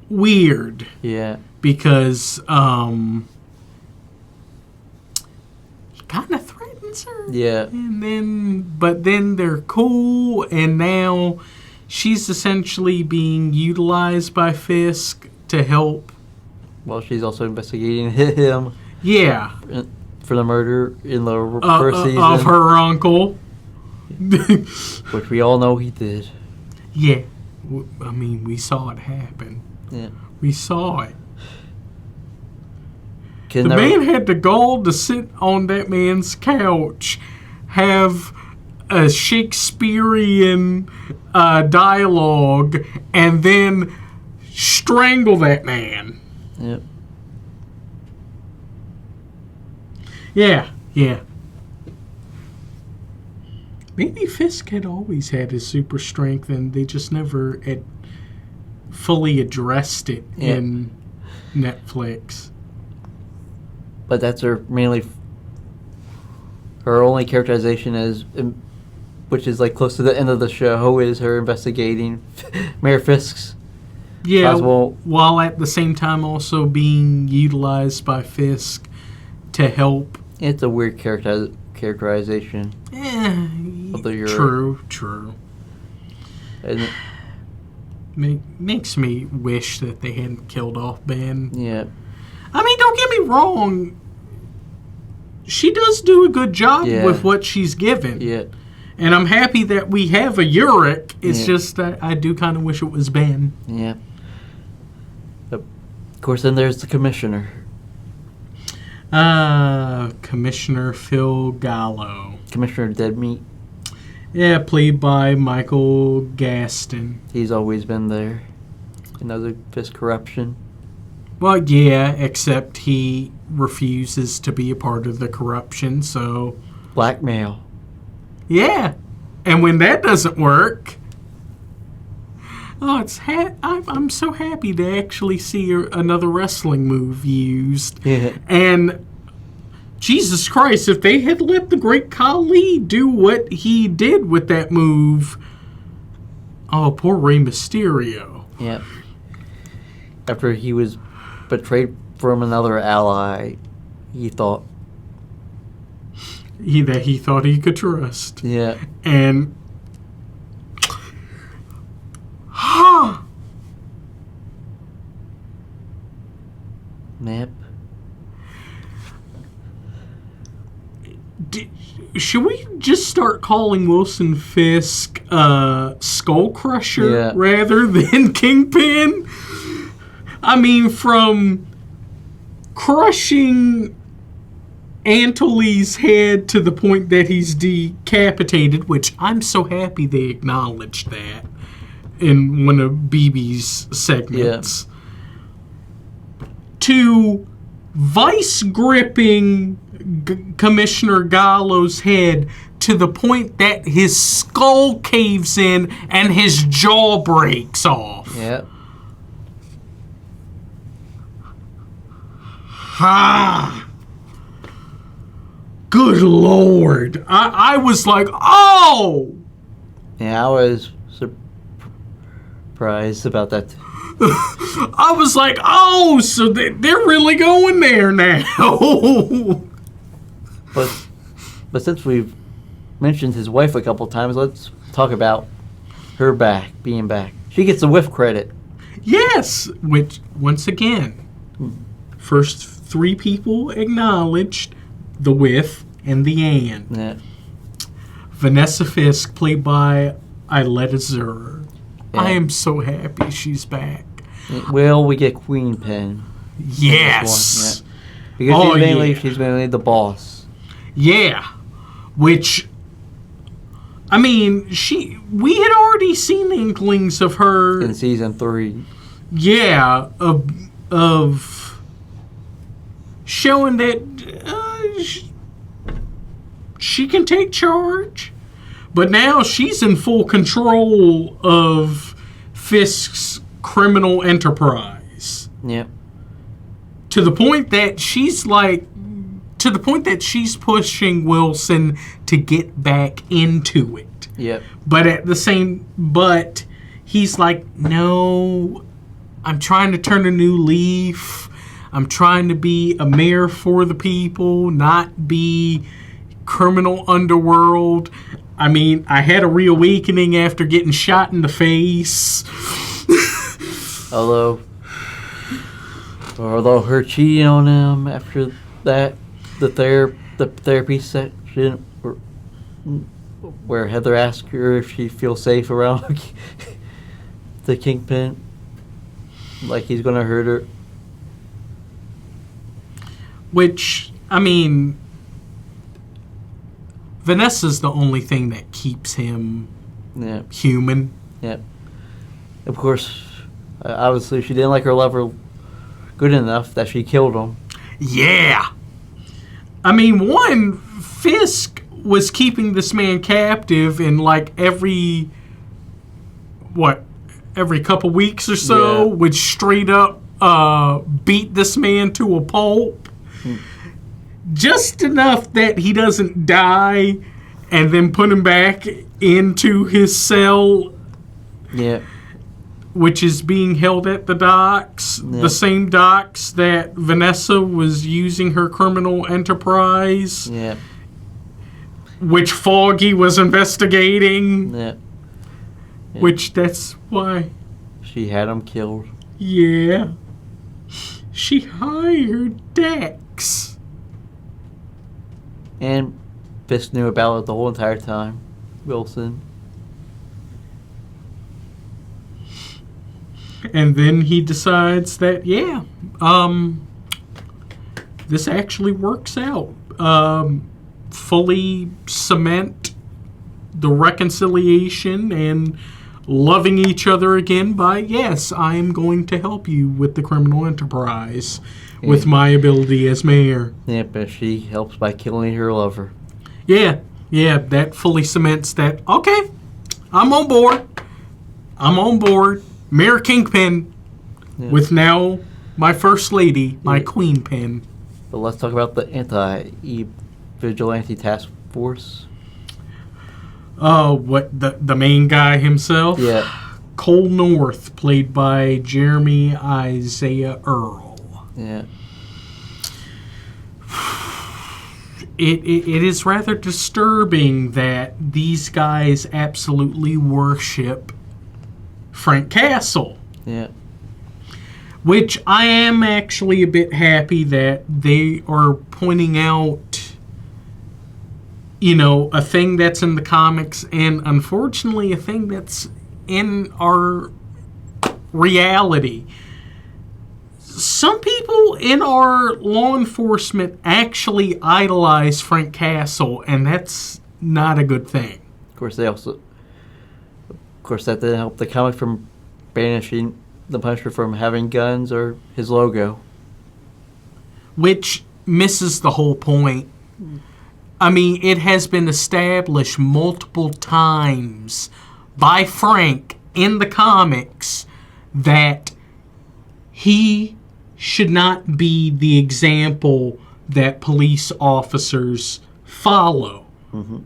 weird Yeah. because he kind of threatens her. Yeah. But then they're cool, and now she's essentially being utilized by Fisk to help. Well, she's also investigating him Yeah, for the murder in the first season. of her uncle. Which we all know he did. Yeah, I mean, we saw it happen. Yeah. We saw it. Kid The never- man had the gall to sit on that man's couch, have a Shakespearean dialogue, and then strangle that man. Yep. Yeah, yeah. Maybe Fisk had always had his super strength, and they just never had fully addressed it Yeah. in Netflix. But that's her mainly. Her only characterization is, which is like close to the end of the show, is her investigating Mayor Fisk's. Yeah, Possible. while at the same time also being utilized by Fisk to help. It's a weird characterization. Although you're- True. And, Makes me wish that they hadn't killed off Ben. yeah. I mean, don't get me wrong. She does do a good job Yeah. with what she's given. Yeah. And I'm happy that we have a Uric. It's Yeah. just that I do kind of wish it was Ben. Yeah. Of course, then there's the commissioner. Commissioner Phil Gallo. Commissioner Deadmeat. Yeah, played by Michael Gaston. He's always been there. Another Fisk corruption. Well, yeah, except he refuses to be a part of the corruption, so... Blackmail. Yeah. And when that doesn't work... Oh, I'm so happy to actually see another wrestling move used. Yeah. And... Jesus Christ, if they had let the great Khali do what he did with that move... Oh, poor Rey Mysterio. Yeah. After he was betrayed from another ally, he thought, That he thought he could trust. yeah. And... Yep. Should we just start calling Wilson Fisk Skull Crusher Yeah. rather than Kingpin? I mean, from crushing Antony's head to the point that he's decapitated, which I'm so happy they acknowledged that in one of BB's segments, to vice gripping Commissioner Gallo's head to the point that his skull caves in and his jaw breaks off. Yep. Ah. Good Lord. I was like, oh! Yeah, I was surprised about that. I was like, oh, so they're really going there now. But since we've mentioned his wife a couple times, let's talk about her being back. She gets the whiff credit. Yes, which, once again, first three people acknowledged the whiff and the and. Yeah. Vanessa Fisk, played by Iletta Zurer. Yeah. I am so happy she's back. Well, we get Queen Pen. Yes. Because Oh, she's mainly the boss. Yeah. Which, I mean, we had already seen inklings of her. In season 3. Yeah, of showing that she can take charge. But now she's in full control of Fisk's criminal enterprise. Yep. To the point that she's pushing Wilson to get back into it. Yep. But he's like, no, I'm trying to turn a new leaf. I'm trying to be a mayor for the people, not be criminal underworld. I mean, I had a reawakening after getting shot in the face. Although her cheating on him after that, the therapy session where Heather asked her if she feels safe around the Kingpin, like he's gonna hurt her. Which, I mean, Vanessa's the only thing that keeps him human. Yeah. Of course, obviously she didn't like her lover good enough that she killed him. Yeah. I mean, one, Fisk was keeping this man captive, and like every couple weeks or so would straight up beat this man to a pulp. Just enough that he doesn't die, and then put him back into his cell. Yeah. Which is being held at the docks. Yeah. The same docks that Vanessa was using her criminal enterprise. Yeah. Which Foggy was investigating. Yeah. Which that's why she had him killed. Yeah. She hired Dex. And Fisk knew about it the whole entire time. Wilson. And then he decides that, this actually works out. Fully cement the reconciliation and loving each other again by, yes, I am going to help you with the criminal enterprise with my ability as mayor. Yeah, but she helps by killing her lover. Yeah, that fully cements that, okay, I'm on board. Mayor Kingpin with now my first lady, my queen pin. But let's talk about the anti-vigilante task force. What, the main guy himself? Yeah. Cole North, played by Jeremy Isaiah Earl. Yeah. It is rather disturbing that these guys absolutely worship Frank Castle. Yeah. Which I am actually a bit happy that they are pointing out, a thing that's in the comics and unfortunately a thing that's in our reality. Some people in our law enforcement actually idolize Frank Castle, and that's not a good thing. Of course, that didn't help the comic from banishing the Punisher from having guns or his logo. Which misses the whole point. I mean, it has been established multiple times by Frank in the comics that he should not be the example that police officers follow. Mm-hmm.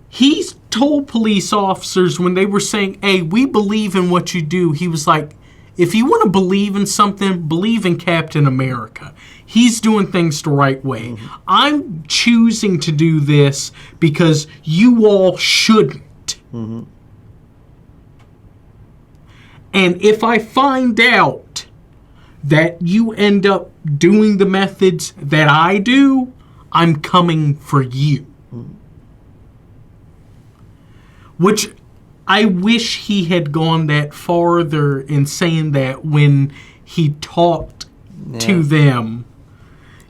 He's told police officers when they were saying, hey, we believe in what you do, he was like, if you want to believe in something, believe in Captain America. He's doing things the right way. Mm-hmm. I'm choosing to do this because you all shouldn't. Mm-hmm. And if I find out that you end up doing the methods that I do, I'm coming for you. Mm-hmm. Which I wish he had gone that farther in saying that when he talked to them.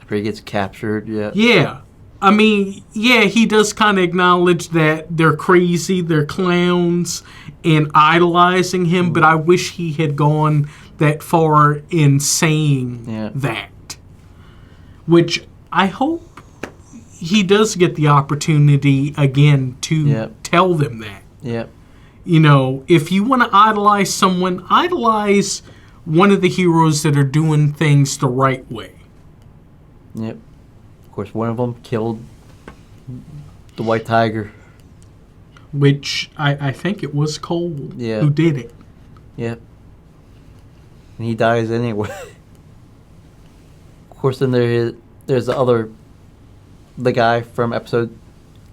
After he gets captured, Yeah. I mean, he does kind of acknowledge that they're crazy, they're clowns, and idolizing him, but I wish he had gone that far in saying that. Which I hope he does get the opportunity again to tell them that. Yep. If you want to idolize someone, idolize one of the heroes that are doing things the right way. Yep. Of course, one of them killed the White Tiger. which I think it was Cole Yeah. who did it. Yep. And he dies anyway. Of course, then there's the guy from the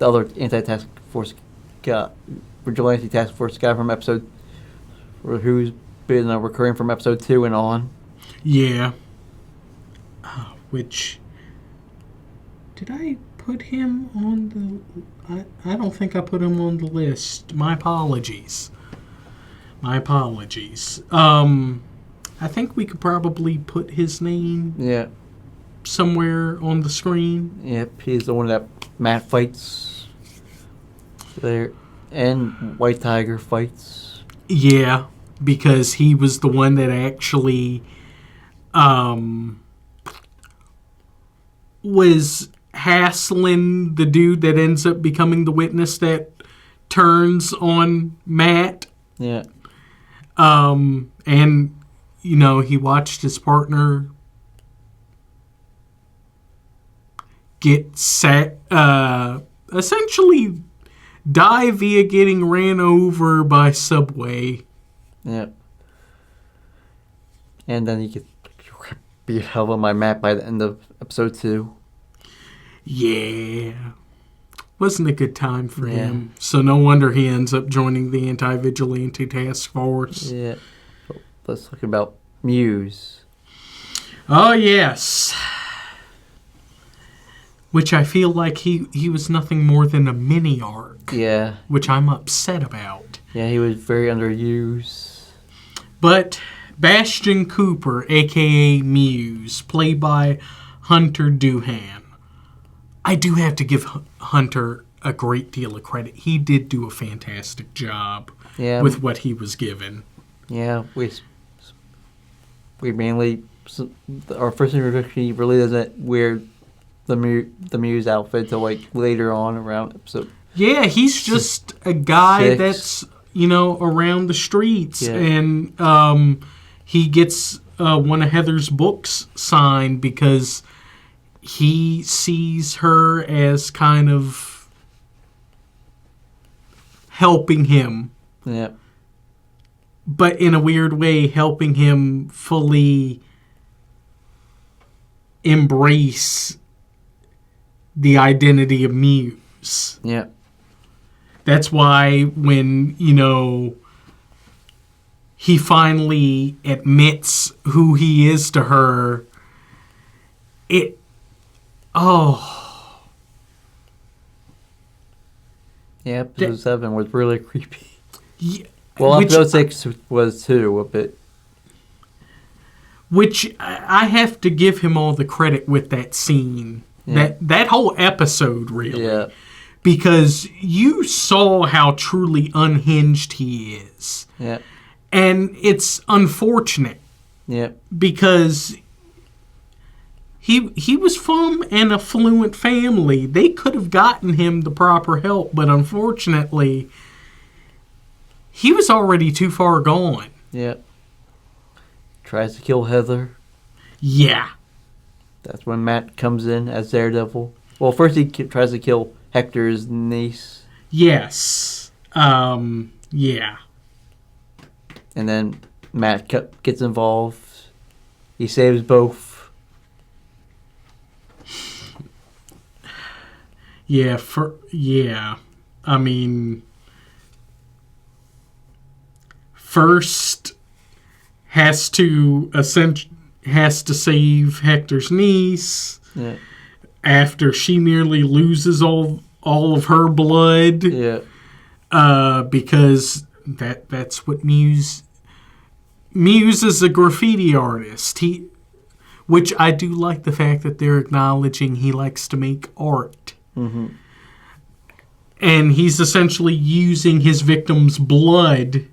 other anti-task force guy, vigilante task force guy from episode, who's been recurring from episode 2 and on. Yeah. Which, did I put him on the... I don't think I put him on the list. My apologies. I think we could probably put his name Yeah. somewhere on the screen. Yep, he's the one that Matt fights there, and White Tiger fights. Yeah, because he was the one that actually was hassling the dude that ends up becoming the witness that turns on Matt. Yeah. And, he watched his partner get essentially die via getting ran over by Subway. Yep. And then he gets beat hell on by Matt by the end of episode 2. Yeah. Wasn't a good time for him. So no wonder he ends up joining the anti-vigilante task force. Yeah. So let's talk about Muse. Oh, yes. Which I feel like he was nothing more than a mini arc. Yeah. Which I'm upset about. Yeah, he was very underused. But Bastion Cooper, a.k.a. Muse, played by Hunter Doohan. I do have to give Hunter a great deal of credit. He did do a fantastic job with what he was given. Yeah, we mainly... Our first introduction, he really doesn't wear the Muse outfit until later on around episode. Yeah, he's just a guy 6. that's, around the streets. Yeah. And he gets one of Heather's books signed because he sees her as kind of helping him. Yeah. But in a weird way, helping him fully embrace the identity of Muse. Yeah. That's why when, he finally admits who he is to her, Yeah, episode 7 was really creepy. Yeah, well, episode 6 was too, a bit. Which I have to give him all the credit with that scene. Yeah. That whole episode, really. Yeah. Because you saw how truly unhinged he is. Yeah. And it's unfortunate. Yeah. Because he was from an affluent family. They could have gotten him the proper help, but unfortunately, he was already too far gone. Yeah. Tries to kill Heather. Yeah. That's when Matt comes in as Daredevil. Well, first he tries to kill Hector's niece. Yes. Yeah. And then Matt gets involved. He saves both. Yeah. I mean, first has to save Hector's niece. Yeah. After she nearly loses all of her blood. Yeah. Because that's what Muse is a graffiti artist. Which I do like the fact that they're acknowledging he likes to make art. Mm-hmm. And he's essentially using his victim's blood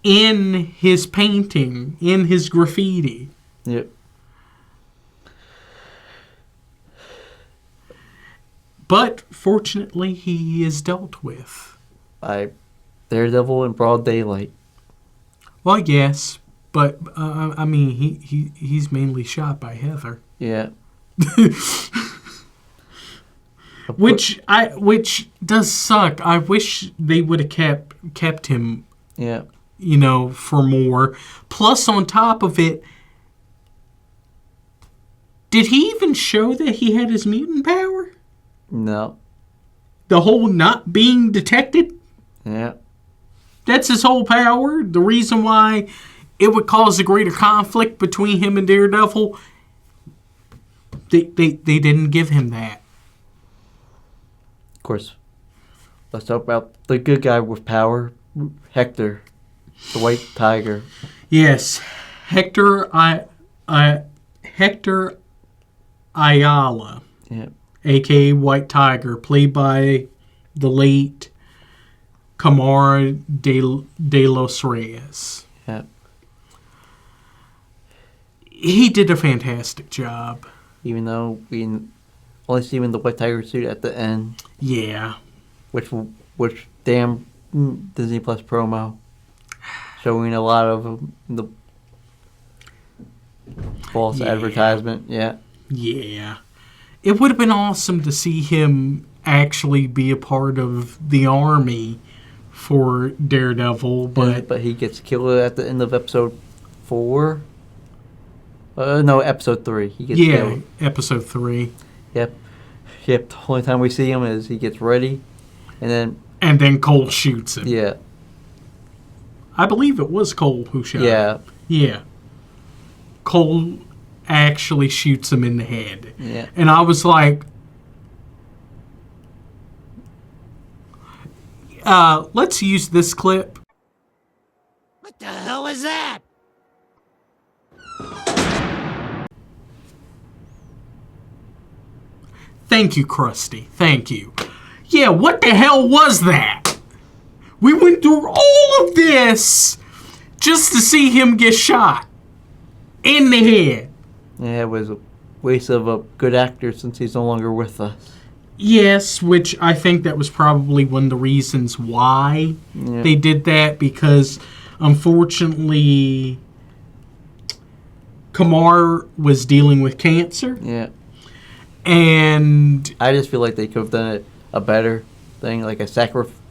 in his painting, in his graffiti. Yep. But fortunately, he is dealt with By Daredevil in broad daylight. Well, yes, but I mean, he's mainly shot by Heather. Yeah. which does suck. I wish they would have kept him. Yeah. For more. Plus, on top of it, did he even show that he had his mutant power? No. The whole not being detected? Yeah. That's his whole power. The reason why it would cause a greater conflict between him and Daredevil, they didn't give him that. Of course. Let's talk about the good guy with power, Hector, the White Tiger. Yes, Hector Ayala, Yeah. a.k.a. White Tiger, played by the late Camara de los Reyes. Yeah. He did a fantastic job. Even though we only see him in the White Tiger suit at the end. Yeah. Which damn Disney Plus promo. Showing a lot of the false advertisement. Yeah. Yeah. It would have been awesome to see him actually be a part of the army for Daredevil, but he gets killed at the end of episode 4. No, episode 3. He gets killed. Episode 3. Yep. The only time we see him is he gets ready, and then Cole shoots him. Yeah. I believe it was Cole who shot him. Yeah. Cole actually shoots him in the head. Yeah. And I was like, let's use this clip. What the hell is that? Thank you, Krusty. Thank you. Yeah, what the hell was that? We went through all of this just to see him get shot in the head. Yeah, it was a waste of a good actor since he's no longer with us. Yes, which I think that was probably one of the reasons why they did that, because unfortunately Kamar was dealing with cancer. Yeah. And I just feel like they could have done a better thing, like a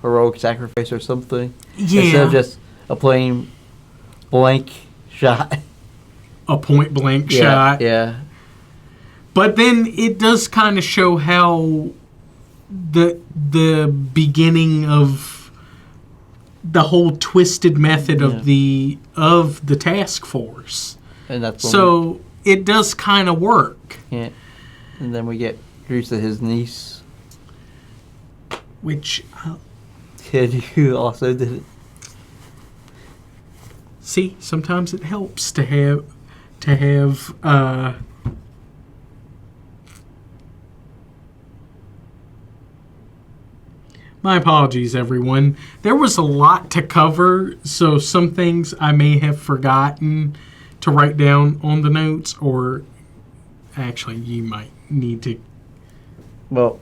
heroic sacrifice or something. Yeah. Instead of just a plain blank shot. A point blank shot. Yeah. But then it does kind of show how the beginning of the whole twisted method of the task force. And that's so it does kind of work. Yeah. And then we get introduced to his niece, which kid who also did it. See, sometimes it helps to have my apologies, everyone. There was a lot to cover, so some things I may have forgotten to write down on the notes, or actually you might need to. Well,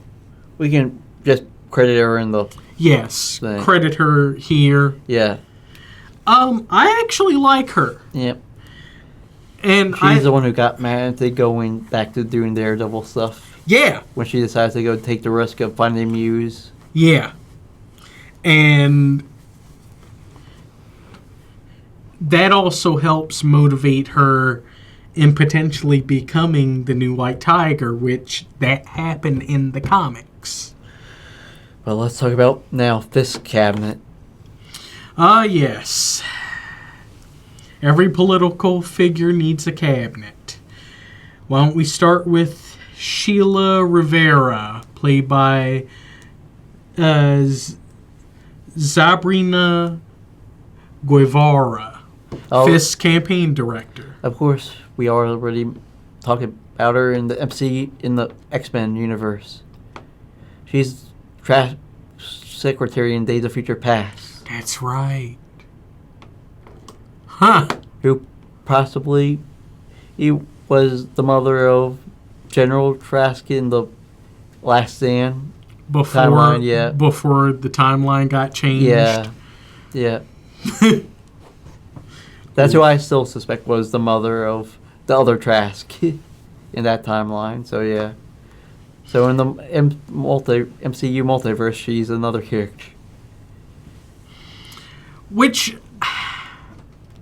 we can just credit her in the thing. Credit her here. Yeah. I actually like her. Yep. And she's the one who got mad into going back to doing Daredevil stuff. Yeah. When she decides to go take the risk of finding Muse. Yeah. And that also helps motivate her in potentially becoming the new White Tiger, which that happened in the comics. Well, let's talk about now this cabinet. Yes. Every political figure needs a cabinet. Why don't we start with Sheila Rivera, played by Sabrina Guevara, Fisk's campaign director. Of course, we are already talking about her in the X-Men universe. She's trash secretary in Days of Future Past. That's right. Huh. Who possibly he was the mother of General Trask in the Last Stand. Before the timeline got changed. Yeah. That's who I still suspect was the mother of the other Trask in that timeline. So yeah. So in the MCU multiverse, she's another character. Which,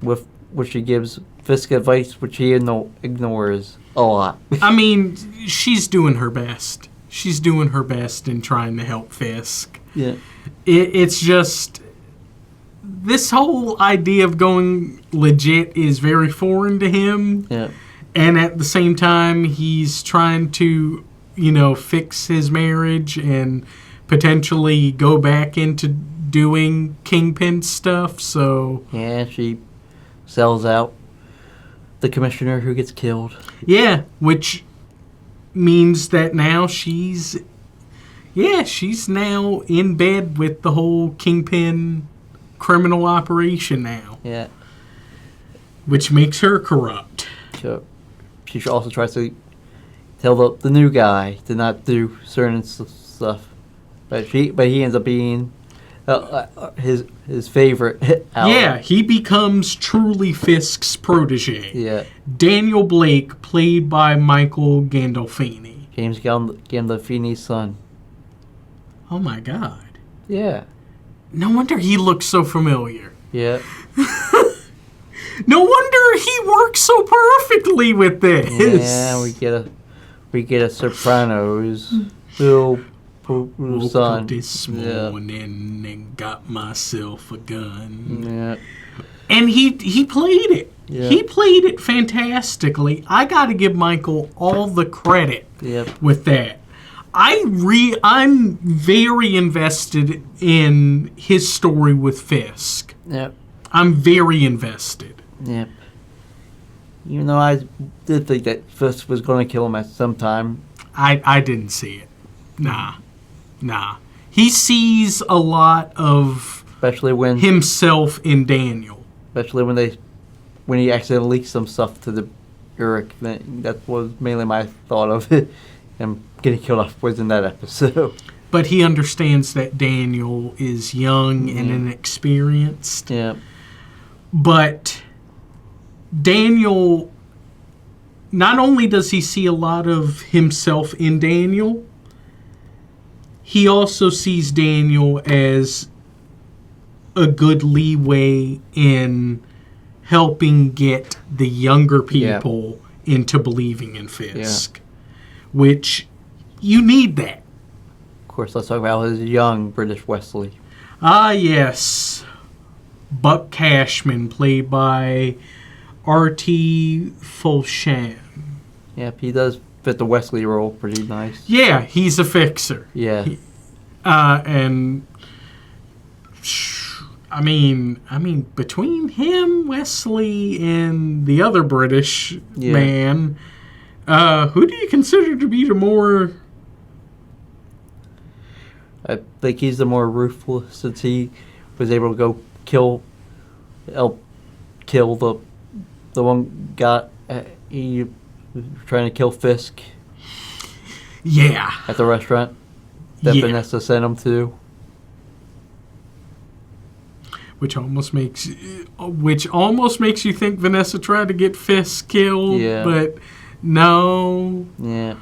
With which she gives Fisk advice, which he ignores a lot. I mean, she's doing her best. She's doing her best in trying to help Fisk. Yeah. It's just, this whole idea of going legit is very foreign to him. Yeah. And at the same time, he's trying to, fix his marriage and potentially go back into doing Kingpin stuff. So Yeah, she sells out the commissioner who gets killed. yeah, which means that now she's now in bed with the whole Kingpin criminal operation now, Yeah. which makes her corrupt. So she also tries to tell the new guy to not do certain stuff, but he ends up being his favorite. Yeah, he becomes truly Fisk's protege. Yeah. Daniel Blake, played by Michael Gandolfini. James Gandolfini's son. Oh my God. Yeah. No wonder he looks so familiar. Yeah. No wonder he works so perfectly with this. Yeah, we get a Sopranos little Woke son. up this Yeah. morning and got myself a gun. Yeah. And he played it. Yeah. He played it fantastically. I got to give Michael all the credit Yep. with that. I'm very invested in his story with Fisk. Yep. I'm very invested. Yep. Even though I did think that Fisk was going to kill him at some time. I didn't see it. Nah. He sees a lot of Especially when himself in Daniel. when he accidentally leaked some stuff to the Eric. That was mainly my thought of it. Him getting killed off was in that episode. But he understands that Daniel is young and inexperienced. Yeah. But Daniel, not only does he see a lot of himself in Daniel, he also sees Daniel as a good leeway in helping get the younger people into believing in Fisk. Which, you need that. Of course, let's talk about his young British Wesley. Ah, yes. Buck Cashman, played by R.T. Fulsham. Yep, he does fit the Wesley role pretty nice. Yeah, he's a fixer. Yeah. And I mean, between him, Wesley, and the other British man, who do you consider to be the more? I think he's the more ruthless since he was able to go kill the one guy. He was trying to kill Fisk. Yeah. At the restaurant that Vanessa sent him to. Which almost makes you think Vanessa tried to get Fisk killed, but no. Yeah.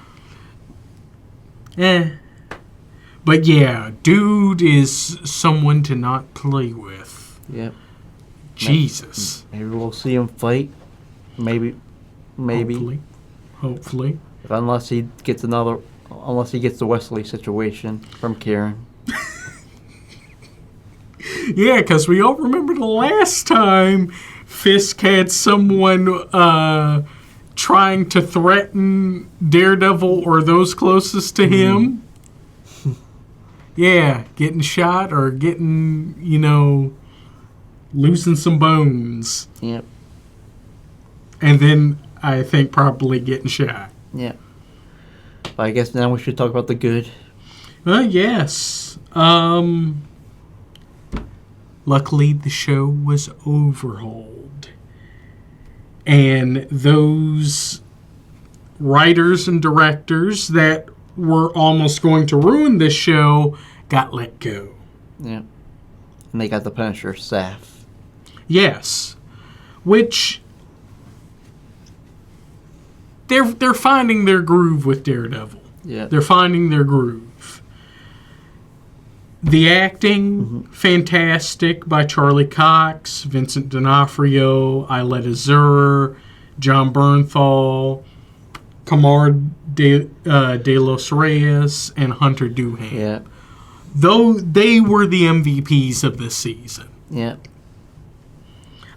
But yeah, dude is someone to not play with. Yep. Jesus. Maybe we'll see him fight. Maybe. Hopefully. Unless he gets the Wesley situation from Karen. Yeah, because we all remember the last time Fisk had someone trying to threaten Daredevil or those closest to him. Yeah, getting shot or getting, losing some bones. Yep. And then I think probably getting shot. Yeah. But I guess now we should talk about the good. Yes. Luckily, the show was overhauled. And those writers and directors that were almost going to ruin this show got let go. Yeah. And they got the Punisher staff. Yes. Which they're finding their groove with Daredevil. Yeah. They're finding their groove. The acting, fantastic, by Charlie Cox, Vincent D'Onofrio, Isla Zur, John Bernthal, Kamar de los Reyes, and Hunter Doohan. Yeah. Though they were the MVPs of this season. Yeah.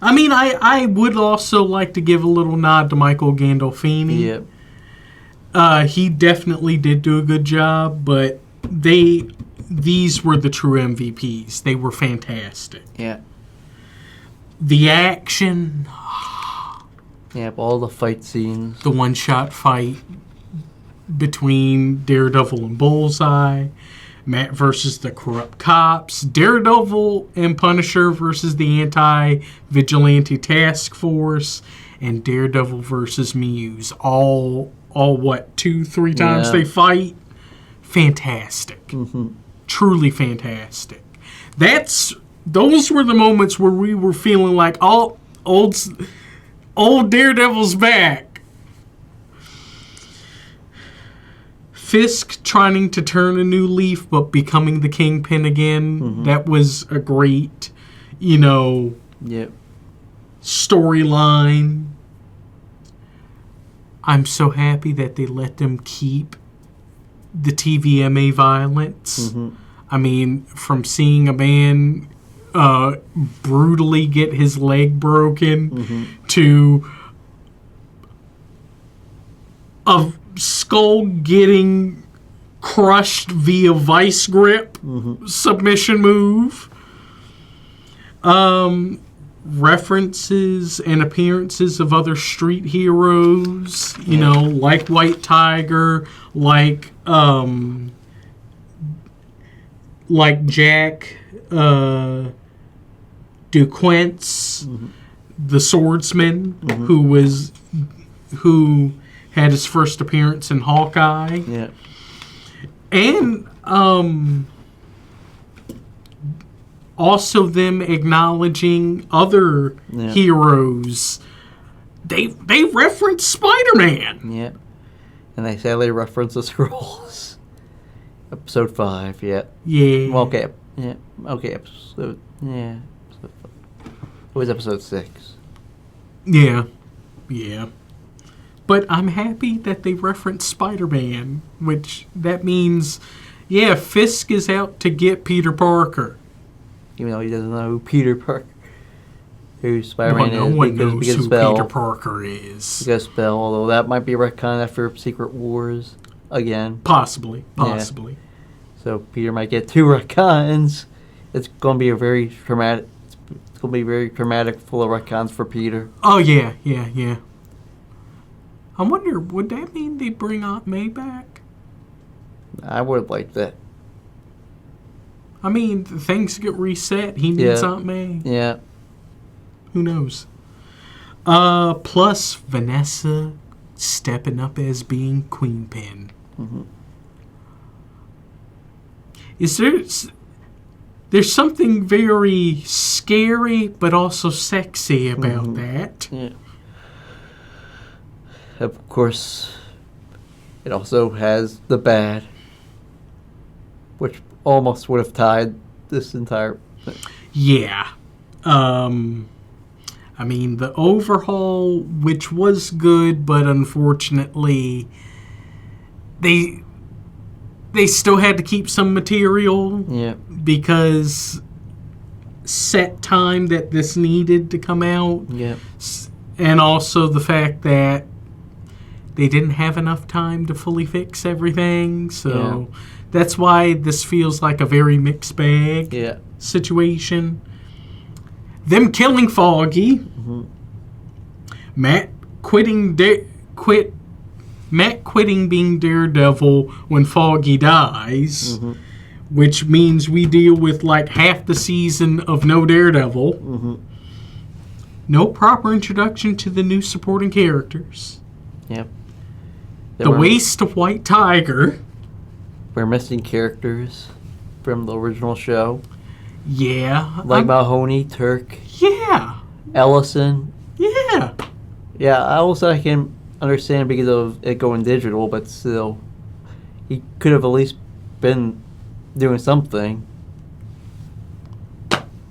I mean, I would also like to give a little nod to Michael Gandolfini. Yeah. He definitely did do a good job, but these were the true MVPs. They were fantastic. Yeah. The action, Yeah. All the fight scenes. the one-shot fight between Daredevil and Bullseye, Matt versus the corrupt cops, Daredevil and Punisher versus the anti-vigilante task force, and Daredevil versus Muse. All what, 2-3 times Yeah. they fight? Fantastic. Truly fantastic. Those were the moments where we were feeling like, oh, old Daredevil's back. Fisk trying to turn a new leaf, but becoming the Kingpin again. That was a great, Yep. storyline. I'm so happy that they let them keep the TVMA violence. I mean, from seeing a man brutally get his leg broken to a skull getting crushed via vice grip submission move. References and appearances of other street heroes, like White Tiger, like Jack Duquesne, the swordsman, who had his first appearance in Hawkeye, Yeah. and also them acknowledging other heroes. They reference Spider-Man. Yeah. And they sadly reference the Skrulls. Episode 5, yeah. Yeah. Well, okay. Yeah. Okay, episode. Yeah. Episode 5. It was episode 6. Yeah. Yeah. But I'm happy that they reference Spider-Man, which that means, Fisk is out to get Peter Parker. Even though he doesn't know who Peter Parker, who Spider-Man No is, one knows because who spell, Peter Parker is. because spell. Although that might be a retcon after Secret Wars again. Possibly. So Peter might get 2 retcons. It's going to be a very traumatic. It's going to be very traumatic, full of retcons for Peter. Oh, yeah. I wonder, would that mean they bring Aunt May back? I would like that. I mean, things get reset. He needs Yeah. Aunt May. Yeah. Who knows? Plus Vanessa stepping up as being Queenpin. There's something very scary but also sexy about that. Yeah. Of course, it also has the bad, which almost would have tied this entire thing. Yeah. I mean, the overhaul, which was good, but unfortunately, they still had to keep some material. Yeah. Because set time that this needed to come out. Yeah. And also the fact that they didn't have enough time to fully fix everything. So that's why this feels like a very mixed bag situation. Them killing Foggy. Matt quitting being Daredevil when Foggy dies. Which means we deal with like half the season of no Daredevil. No proper introduction to the new supporting characters. Yep. The waste of White Tiger. We're missing characters from the original show. Yeah. Like Mahoney, Turk, Yeah. Ellison. Yeah. Yeah, I can understand because of it going digital, but still, he could have at least been doing something.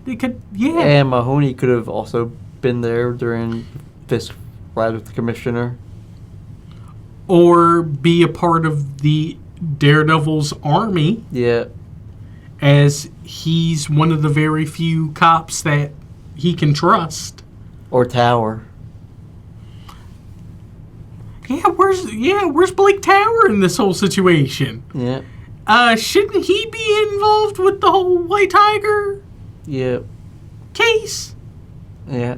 They could, yeah. And Mahoney could have also been there during this ride with the commissioner. Or be a part of the Daredevil's army, Yeah. as he's one of the very few cops that he can trust. Or Tower. Where's Blake Tower in this whole situation? Yeah. Shouldn't he be involved with the whole White Tiger Yeah. case? Yeah.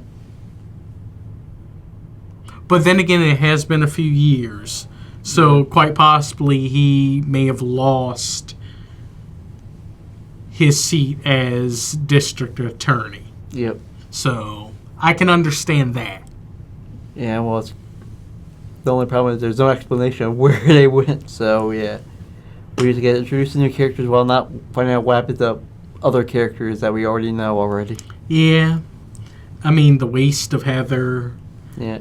But then again, it has been a few years, so quite possibly he may have lost his seat as district attorney. Yep. So I can understand that. Yeah, well, the only problem is there's no explanation of where they went, so yeah. We need to get introduced to new characters while not finding out what happened to other characters that we already know already. Yeah. I mean, the waste of Heather. Yeah.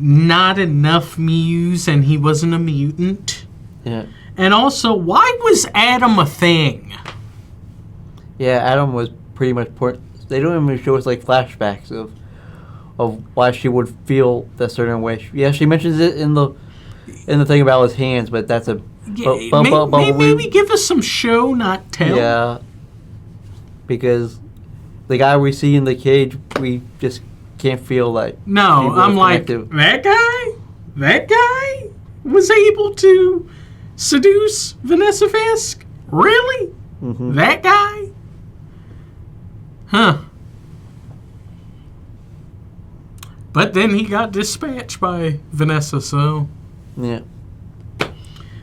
Not enough Muse, and he wasn't a mutant. Yeah. And also, why was Adam a thing? Yeah, Adam was pretty much they don't even show us like flashbacks of why she would feel that certain way. Yeah, she mentions it in the thing about his hands, but that's a maybe give us some show, not tell. Yeah, because the guy we see in the cage, we just can't feel like. No, I'm like, that guy was able to seduce Vanessa Fisk? Really? Mm-hmm. That guy? Huh. But then he got dispatched by Vanessa, so... Yeah.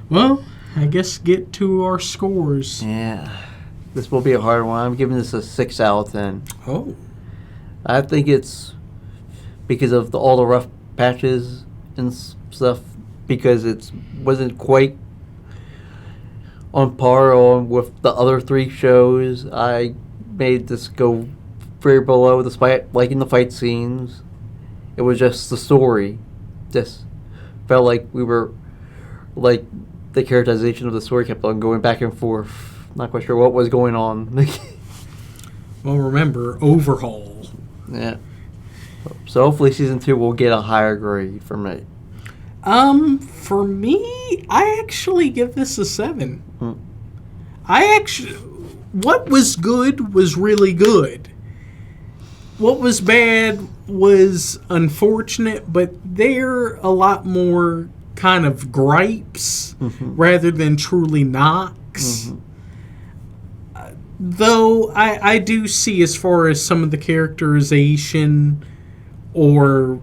Well, I guess get to our scores. Yeah. This will be a hard one. I'm giving this a 6 out of 10. Oh. I think it's because of all the rough patches and stuff, because it wasn't quite on par with the other 3 shows. I made this go very below, despite liking the fight scenes. It was just the story. Just felt like we were, like, the characterization of the story kept on going back and forth. Not quite sure what was going on. Well, remember, overhaul. Yeah. So hopefully season 2 will get a higher grade for me. For me, I actually give this a 7. What was good was really good. What was bad was unfortunate, but they're a lot more kind of gripes rather than truly knocks. Though I do see, as far as some of the characterization or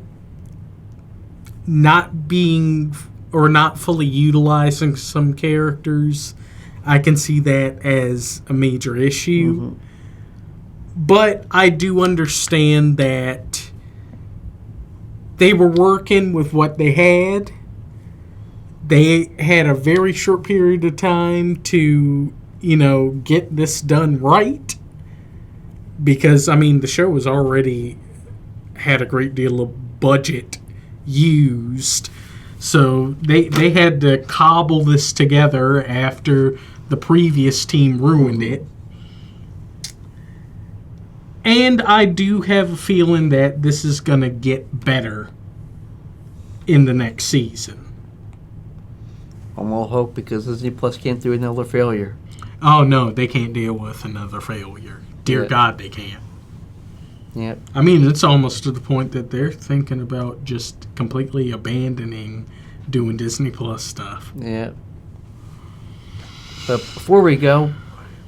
not being or not fully utilizing some characters, I can see that as a major issue. But I do understand that they were working with what they had. They had a very short period of time to, get this done right. Because, I mean, the show was already had a great deal of budget used. So they had to cobble this together after the previous team ruined it. And I do have a feeling that this is going to get better in the next season. And we'll hope, because Disney Plus can't do another failure. Oh, no, they can't deal with another failure. Dear God, they can't. Yep. I mean, it's almost to the point that they're thinking about just completely abandoning doing Disney Plus stuff. Yeah. But before we go,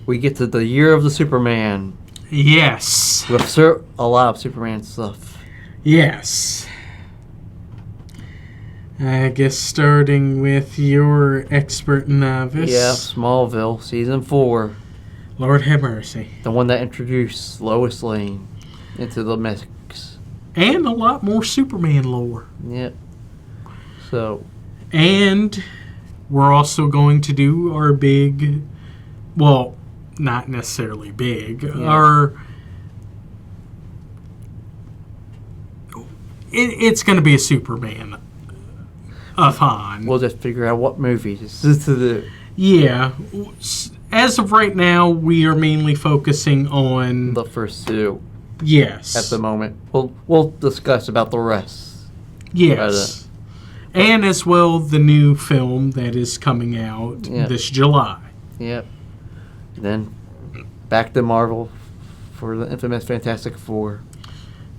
we get to the Year of the Superman. Yes. With a lot of Superman stuff. Yes. I guess starting with your expert novice. Yeah, Smallville, Season 4. Lord have mercy. The one that introduced Lois Lane into the mix. And a lot more Superman lore. Yep. So. And we're also going to do our big, well, not necessarily big, it's going to be a Superman a thon. We'll just figure out what movies to do. Yeah. As of right now, we are mainly focusing on... The first two Yes. at the moment. We'll discuss about the rest. Yes. And as well, the new film that is coming out this July. Yep. Then back to Marvel for the infamous Fantastic Four.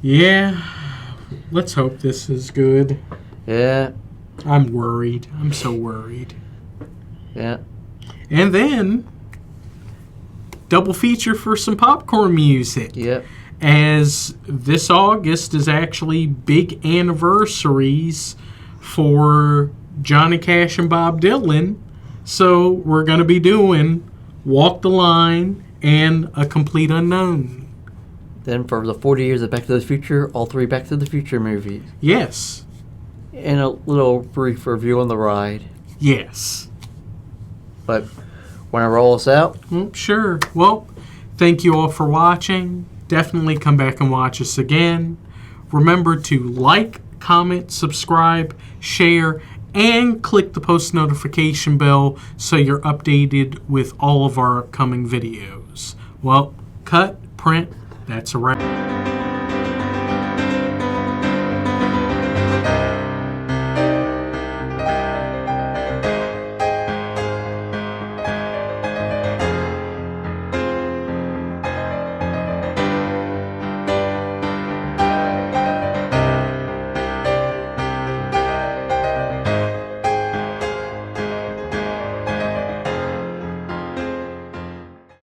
Yeah. Let's hope this is good. Yeah. I'm worried. I'm so worried. Yeah. And then, double feature for some popcorn music. Yep. As this August is actually big anniversaries for Johnny Cash and Bob Dylan. So we're going to be doing Walk the Line and A Complete Unknown. Then for the 40 years of Back to the Future, all 3 Back to the Future movies. Yes. And a little brief review on the ride. Yes. But want to roll us out? Well, sure. Well, thank you all for watching. Definitely come back and watch us again. Remember to like, comment, subscribe, share, and click the post notification bell so you're updated with all of our upcoming videos. Well, cut, print, that's a wrap.